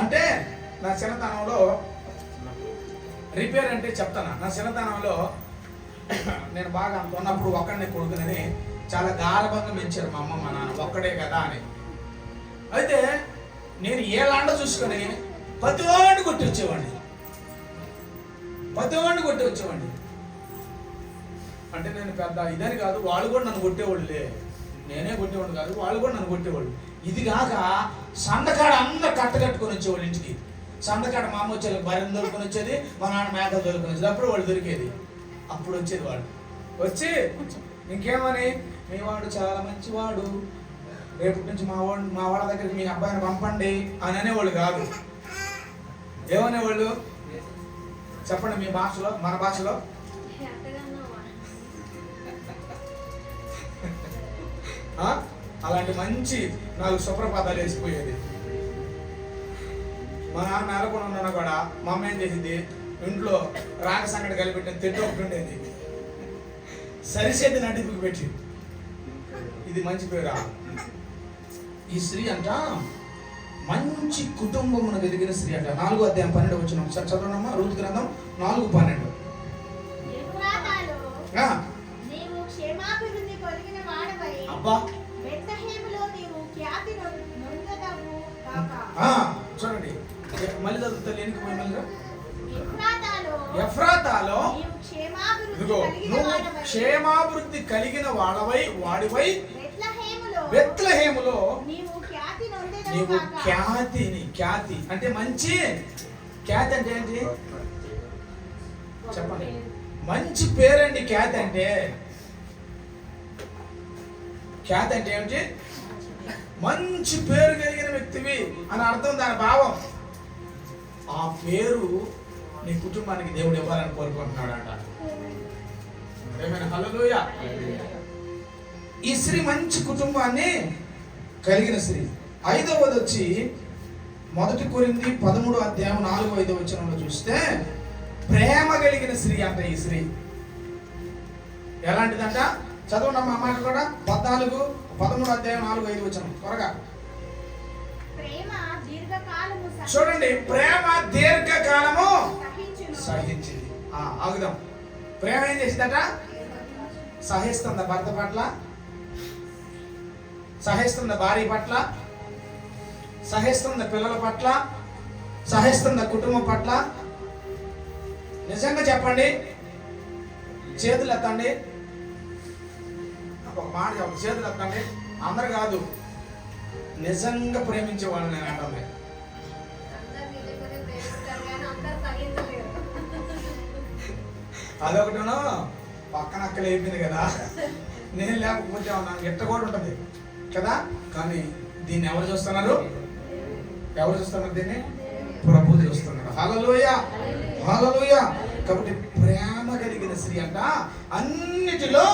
అంటే నా చిన్నతనంలో రిపేర్ అంటే చెప్తాను. నా చిన్నతనంలో నేను బాగా అంత ఉన్నప్పుడు ఒక్కడిని కొడుకునని చాలా గారభంగా పెంచారు మా అమ్మ మా నాన్న, ఒక్కడే కదా అని. అయితే నేను ఏ లాండ చూసుకొని ప్రతివాడిని కొట్టి వచ్చేవాడిని. అంటే నేను పెద్ద ఇదని కాదు, వాళ్ళు కూడా నన్ను కొట్టేవాళ్ళులే, నేనే కొట్టేవాడు కాదు, వాళ్ళు కూడా నన్ను కొట్టేవాళ్ళు. ఇది కాక సండకాడ అందరు కట్టుకొని వచ్చేవాళ్ళు ఇంటికి. సండకాడ మా అమ్మ వచ్చేది బర్రెను దొరుకుని వచ్చేది, మా నాన్న మేకలు దొరుకుని వచ్చేది. అప్పుడు వాళ్ళు దొరికేది, అప్పుడు వచ్చేది వాడు వచ్చి ఇంకేమని, మీ వాడు చాలా మంచివాడు, రేపటి నుంచి మా వాళ్ళ దగ్గరికి మీ అబ్బాయిని పంపండి అని అనేవాళ్ళు కాదు. ఏమనేవాళ్ళు చెప్పండి మీ భాషలో, మన భాషలో? అలాంటి మంచి 4 సుప్రపాదాలు వేసిపోయేది. మా నాన్న నెలకొని ఉన్నా కూడా మా అమ్మ ఏం చేసింది, ఇంట్లో రాగ సంగటి కలిపెట్టిన తిట్టు ఒకటి ఉండేది, సరిసేది నడిపికి పెట్టి. ఇది మంచి పేరా? ఈ స్త్రీ అంట మంచి కుటుంబమును కలిగిన స్త్రీ అంట. 4:12 ఒకసారి చదవనమ్మా. రూతు గ్రంథం 4:12. అబ్బా చూడండి, మళ్ళీ చదువుతా లేనికి పోయి మళ్ళీ. ఎఫ్రాతాలో ఇదిగో నువ్వు క్షేమాభివృద్ధి కలిగిన వాడివై బెత్లెహేములో నీవు ఖ్యాతి అంటే మంచి. ఖ్యాతి అంటే ఏంటి చెప్పండి? మంచి పేరండి ఖ్యాతి అంటే. ఖ్యాతి అంటే ఏమిటి? మంచి పేరు కలిగిన వ్యక్తివి అని అర్థం, దాని భావం. ఆ పేరు నీ కుటుంబానికి దేవుడు ఇవ్వాలని కోరుకుంటున్నాడంట. ఏమైనా హల్లెలూయా. ఈ స్త్రీ మంచి కుటుంబాన్ని కలిగిన స్త్రీ. 5వది వచ్చి 1 కొరింథీ 13:4-5 చూస్తే ప్రేమ కలిగిన స్త్రీ అంట. ఈ స్త్రీ ఎలాంటిదంట? చదవండి అమ్మ మాట కూడా. 13:4-5 త్వరగా చూడండి. ప్రేమ దీర్ఘకాలము సహించింది. ఆగుదాం. ప్రేమ ఏం చేసిందట? సహిస్తుందా భర్త పట్ల, సహిస్తుందా భార్య పట్ల, సహిస్తుందా పిల్లల పట్ల, సహిస్తుందా కుటుంబం పట్ల? నిజంగా చెప్పండి, చేతులు ఎత్తండి. ఒక మాట చెప్పండి, చేతులు ఎత్తండి. అందరు కాదు, నిజంగా ప్రేమించే వాళ్ళు నేను అంటుంది. అదొకటేనో పక్కన అక్కలు అయిపోయింది కదా, నేను లేకపోతే నాకు ఎట్ట కూడా ఉంటుంది కదా. కానీ దీన్ని ఎవరు చూస్తున్నారు? దీన్ని ప్రభు చూస్తున్నాడు. హల్లెలూయా, హల్లెలూయా. కాబట్టి ప్రేమ కలిగిన స్త్రీ అంట అన్నిటిలో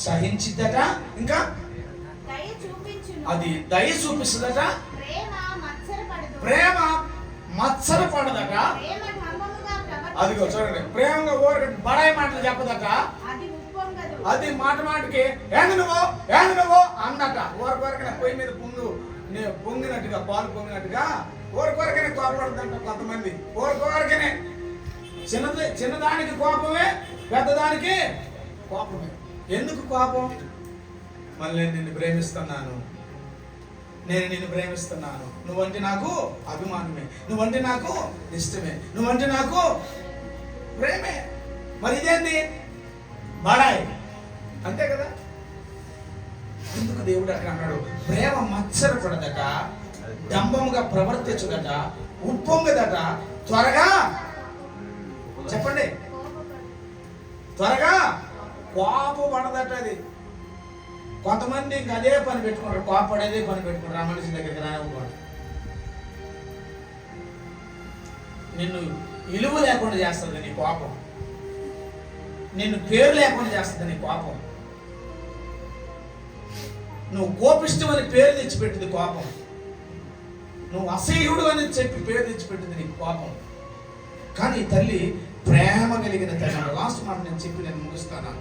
సహించిద్దట. ఇంకా అది దయ చూపిస్తుందట. ప్రేమ మత్సరపడదట. అదిగో చూడండి, ప్రేమగా ఊరికి బడాయి మాటలు చెప్పదట. అది మాటకి ఏంది నువ్వు అన్నట. ఊరికొరకనే పొయ్యి మీద పుండు నేను పొంగినట్టుగా పాలు పొంగినట్టుగా కోరికనే కోపడుతుంట కొంతమంది. కోరికనే చిన్నదానికి కోపమే, పెద్దదానికి కోపమే. ఎందుకు కోపం? మళ్ళీ నిన్ను ప్రేమిస్తున్నాను, నేను నిన్ను ప్రేమిస్తున్నాను, నువ్వంటే నాకు అభిమానమే, నువ్వంటే నాకు ఇష్టమే, నువ్వంటే నాకు ప్రేమే. మరి ఇదేంటి? బడాయి అంతే కదా. ఎందుకు దేవుడు అక్కడ అన్నాడు? ప్రేమ మత్సర పడదట, డంబముగా ప్రవర్తించుదట, ఉప్పొంగదట, త్వరగా చెప్పండి, త్వరగా కోపపడదట. అది కొంతమంది ఇంకా అదే పని పెట్టుకుంటారు, కోపపడేదే పని పెట్టుకుంటారు. ఆ మనిషి దగ్గరికి రానివ్వకూడదు. నిన్ను విలువ లేకుండా చేస్తుంది నీ కోపం, నిన్ను పేరు లేకుండా చేస్తుంది నీ కోపం. నువ్వు కోపిష్టమని పేరు తెచ్చిపెట్టింది కోపం, నువ్వు అసహ్యుడు అని చెప్పి పేరు తెచ్చిపెట్టింది నీకు కోపం. కానీ తల్లి ప్రేమ కలిగిన తల్లి. లాస్ట్ మాట నేను చెప్పి నేను ముగిస్తాను.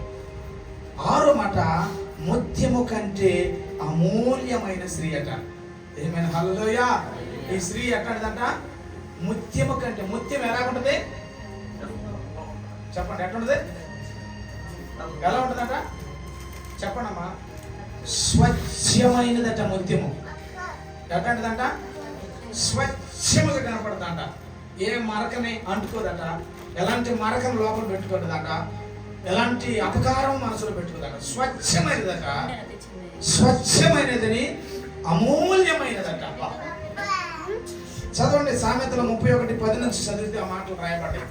6వ మాట, ముత్యము కంటే అమూల్యమైన స్త్రీ అట. ఏమైనా హల్లెలూయా. ఈ స్త్రీ ఎక్కడిదంట? ముత్యము కంటే. ముత్యం ఎలా ఉంటుంది చెప్పండి, ఎట్లుంటది? ఎలా ఉంటుందట చెప్పండి అమ్మా. స్వచ్ఛమైనదట ముత్యము. ఎట్లాంటిదంట? స్వచ్ఛముగా కనపడదంట. ఏ మరకని అంటుకోదట, ఎలాంటి మరకం లోపల పెట్టుకోదట, ఎలాంటి అపకారం మనసులో పెట్టుకోదట. స్వచ్ఛమైనదట, స్వచ్ఛమైనదని అమూల్యమైనదట. చదవండి సామెతలు 31:10 నుంచి చదివితే ఆ మాటలు రాయబడ్డాయి.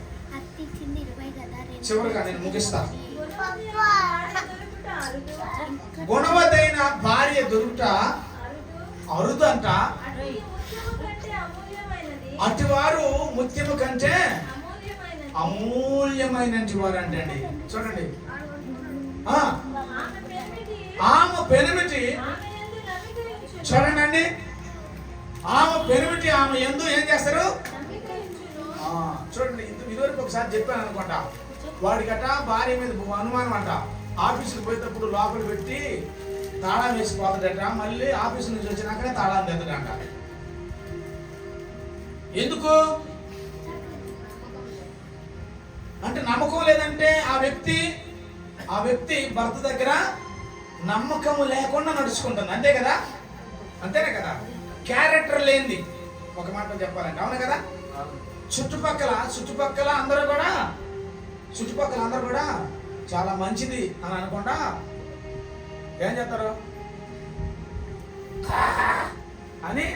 చివరిగా నేను ముగిస్తా. గుణవతైన భార్య దొరుకుట అరుదు అంట, అటువారు ముత్యము కంటే అమూల్యమైన వారు అంటండి. చూడండి, ఆమె పెనిమిటి, చూడండి అండి, ఆమె పెనిమిటి ఆమె ఎందు ఏం చేస్తారు? చూడండి, ఇదివరకు ఒకసారి చెప్పాను అనుకుంటా. వాడికట భార్య మీద అనుమానం అంట. ఆఫీసుకి పోయేటప్పుడు లోపల పెట్టి తాళం వేసిపోతాడట, మళ్ళీ ఆఫీసు నుంచి వచ్చినాకనే తాళం తెద్దడంట. ఎందుకు అంటే నమ్మకం లేదంటే ఆ వ్యక్తి భర్త దగ్గర నమ్మకము లేకుండా నడుచుకుంటుంది. అంతే కదా, అంతేనే కదా. క్యారెక్టర్ లేనిది, ఒక మాట చెప్పాలంటే. అవును కదా. చుట్టుపక్కల అందరూ కూడా చాలా మంచిది అని అనుకుంటా ఏం చేస్తారు అని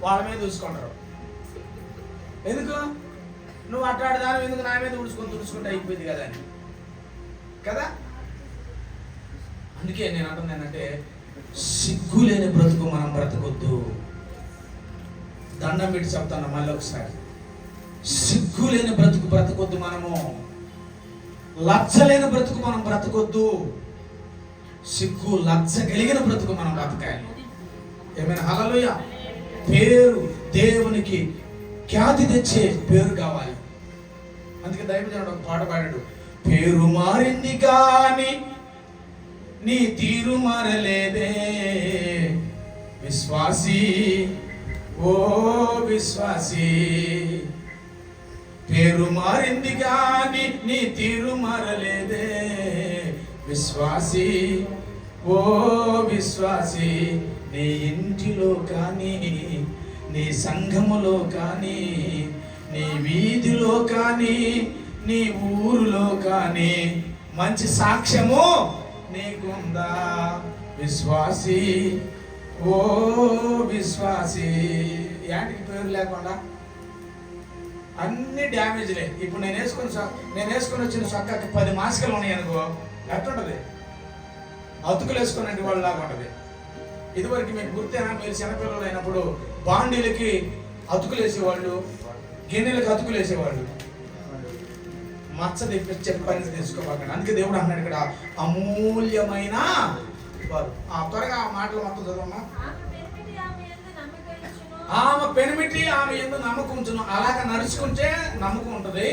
వాళ్ళ మీద చూసుకుంటారు. ఎందుకు? నువ్వు అట్లాంటి దాని ఎందుకు నా మీద తుడుచుకుంటే అయిపోయింది కదా అని కదా. అందుకే నేను అంటుంది ఏంటంటే, సిగ్గు లేని బ్రతుకు మనం బ్రతకొద్దు. దండం పెట్టి చెప్తాను మళ్ళీ ఒకసారి, సిగ్గు లేని బ్రతుకు బ్రతకొద్దు. మనము లజ్జ లేని బ్రతుకు మనం బ్రతకొద్దు. సిగ్గు లజ్జ కలిగిన బ్రతుకు మనం బ్రతకాలి. ఏమైనా హల్లెలూయా. పేరు దేవునికి ఖ్యాతి తెచ్చే పేరు కావాలి. అందుకే దైవజనుడు ఒక పాట పాడాడు, పేరు మారింది కానీ నీ తీరు మారలేదే విశ్వాసీ, ఓ విశ్వాసీ. పేరు మారింది కానీ నీ తీరు మారలేదే విశ్వాసీ, ఓ విశ్వాసీ. నీ ఇంటిలో కానీ, నీ సంఘములో కానీ, నీ వీధిలో కానీ, నీ ఊరులో కానీ మంచి సాక్ష్యము నీకుందా విశ్వాసీ, ఓ విశ్వాసీ. యాంటికి పేరు లేకుండా అన్ని డ్యామేజ్లే. ఇప్పుడు నేను వేసుకొని వచ్చిన చక్కకి 10 మాసికలు ఉన్నాయి అనుకో, ఎట్లుంటది? అతుకులు వేసుకునే వాళ్ళు లాగా ఉంటుంది. ఇదివరకు మీకు గుర్తేనా? మీరు చిన్నపిల్లలు అయినప్పుడు బాండీలకి అతుకులు వేసేవాళ్ళు, గిన్నెలకు అతుకులు వేసేవాళ్ళు. మచ్చ తెప్పించే పని తెలుసుకోవాలి. అందుకే దేవుడు అన్నాడు ఇక్కడ, అమూల్యమైన వారు. త్వరగా ఆ మాటలు మొత్తం చదవమ్మా. ఆమె పెనిమిటి ఆమె యందు నమ్మకం ఉంచును. అలాగ నడుచుకుంటే నమ్మకం ఉంటుంది.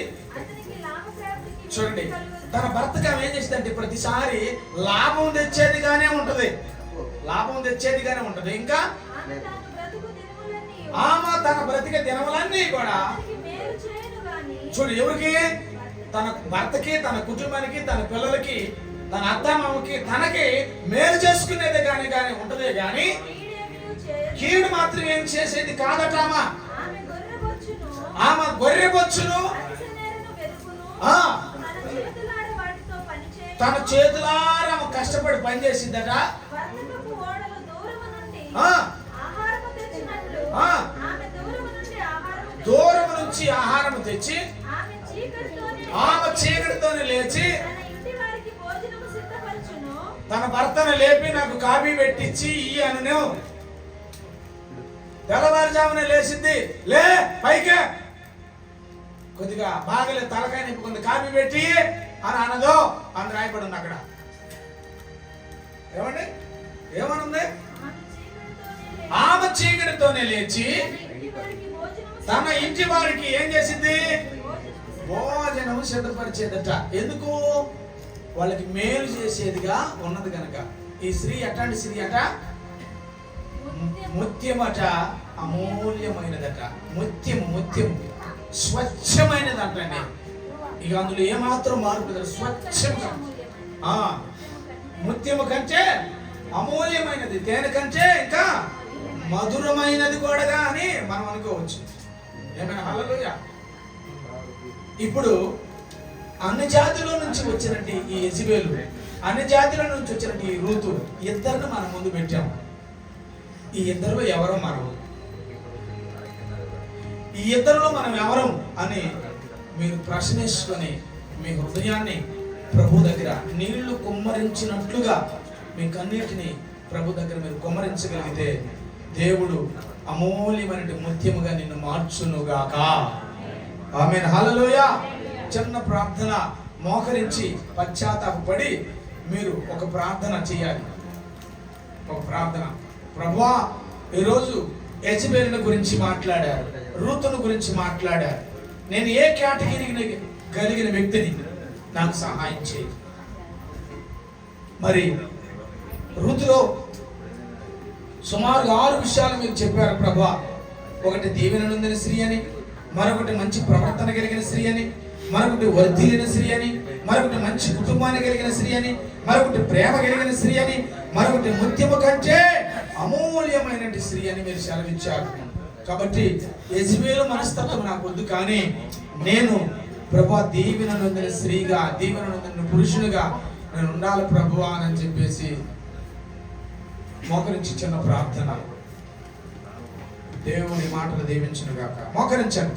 చూడండి, తన భర్తకి ఆమె ఏం చేసిందంటే ప్రతిసారి లాభం తెచ్చేదిగానే ఉంటది. లాభం తెచ్చేదిగానే ఉంటది. ఇంకా ఆమె తాను బ్రతుకు దినములన్నీ ఆమె తన బ్రతికే దినములన్నీ కూడా అతనికి మేలు చేయను గాని చూడు, ఎవరికి? తన భర్తకి, తన కుటుంబానికి, తన పిల్లలకి, తన అత్తమామకి, తనకి మేలు చేసుకునేది కానీ ఉంటదే గాని కీడేమియు చేయదు. కీడు మాత్రం ఏం చేసేది కాదట. ఆమె గొర్రెబొచ్చును ఆమె గొర్రెబొచ్చును అరిసెనేరును వెదుకును. ఆ, తన చేతులార వాటితో పనిచేయును. తన చేతులారా ఆమె కష్టపడి పనిచేసిందట. వర్తకపు ఓడలు దూరము నుండి ఆ, ఆహారము తెచ్చినట్లు ఆ. ఆమె దూరము నుండి ఆహారము తెచ్చి దూరం నుంచి ఆహారం తెచ్చి ఆమె చీకటితోనే ఆమె చీకటితోనే లేచి తన ఇంటి వారికి భోజనము సిద్ధపరచును. తన భర్తను లేపి నాకు కాఫీ పెట్టించి ఇయ్యి అనను. తెల్లవారుజామున లేచింది, లే పైకే, కొద్దిగా బాగలే తలకాయ నింపుకుంది, కాఫీ పెట్టి అని అనదో అని రాయబడి ఉంది అక్కడ. ఏమండి? ఏమనుంది? ఆమె చీకటితోనే లేచి ఆమె చీకటితోనే లేచి తన ఇంటి వారికి భోజనము తన ఇంటి వారికి ఏం చేసింది? భోజనము భోజనం సిద్ధపరిచేదట. ఎందుకు? వాళ్ళకి మేలు చేసేదిగా ఉన్నది కనుక. ఈ స్త్రీ ఎట్లాంటి స్త్రీ అట? ముత్యమట, అమూల్యమైనదట. ముత్యము స్వచ్ఛమైనదటండి. ఇక అందులో ఏమాత్రం మార్పు లేదు, స్వచ్ఛంగా. ముత్యము కంటే అమూల్యమైనది, తేనె కంటే ఇంకా మధురమైనది కూడా అని మనం అనుకోవచ్చు. ఏమైనా? హల్లెలూయా. ఇప్పుడు అన్ని జాతుల నుంచి వచ్చినట్టు ఈ యెజబెలు, అన్ని జాతుల నుంచి వచ్చినట్టు ఈ రూతు, ఇద్దరిని మనం ముందు పెట్టాం. ఈ ఇద్దరు ఎవరు? మనం ఈ ఇద్దరులో మనం ఎవరం అని మీరు ప్రశ్నించుకొని మీ హృదయాన్ని ప్రభు దగ్గర నీళ్లు కుమ్మరించినట్లుగా మీ కన్నీటిని ప్రభు దగ్గర మీరు కుమ్మరించగలిగితే దేవుడు అమూల్యమైన ముత్యముగా నిన్ను మార్చునుగాక. ఆమేన్. హల్లెలూయా. చిన్న ప్రార్థన మోకరించి పశ్చాత్తాపపడి మీరు ఒక ప్రార్థన చేయాలి. ఒక ప్రార్థన. ప్రభువా, ఈరోజు యెజబెలును గురించి మాట్లాడారు, రూతును గురించి మాట్లాడారు. నేను ఏ కేటగిరీ కలిగిన వ్యక్తిని? నాకు సహాయం చేయి. మరి రూతులో సుమారు 6 విషయాలు మీరు చెప్పారు ప్రభువా. ఒకటి దీవెన నొందిన స్త్రీ అని, మరొకటి మంచి ప్రవర్తన కలిగిన స్త్రీ అని, మరొకటి వర్ధిల్లిన స్త్రీ అని, మరొకటి మంచి కుటుంబాన్ని కలిగిన స్త్రీ అని, మరొకటి ప్రేమ కలిగిన స్త్రీ అని, మరొకటి ముత్యము కంటే అమూల్యమైన స్త్రీ అని మీరు సెలవిచ్చారు. కాబట్టి యెజబెలు మనస్తత్వం నాకు వద్దు, కానీ నేను ప్రభువా దీవెన నొందిన స్త్రీగా, దీవెన నొందిన పురుషునిగా నేను ఉండాలి ప్రభువా అని చెప్పేసి మోకరించి చిన్న ప్రార్థన. దేవుని మాటలు దీవించును గాక. మోకరించండి.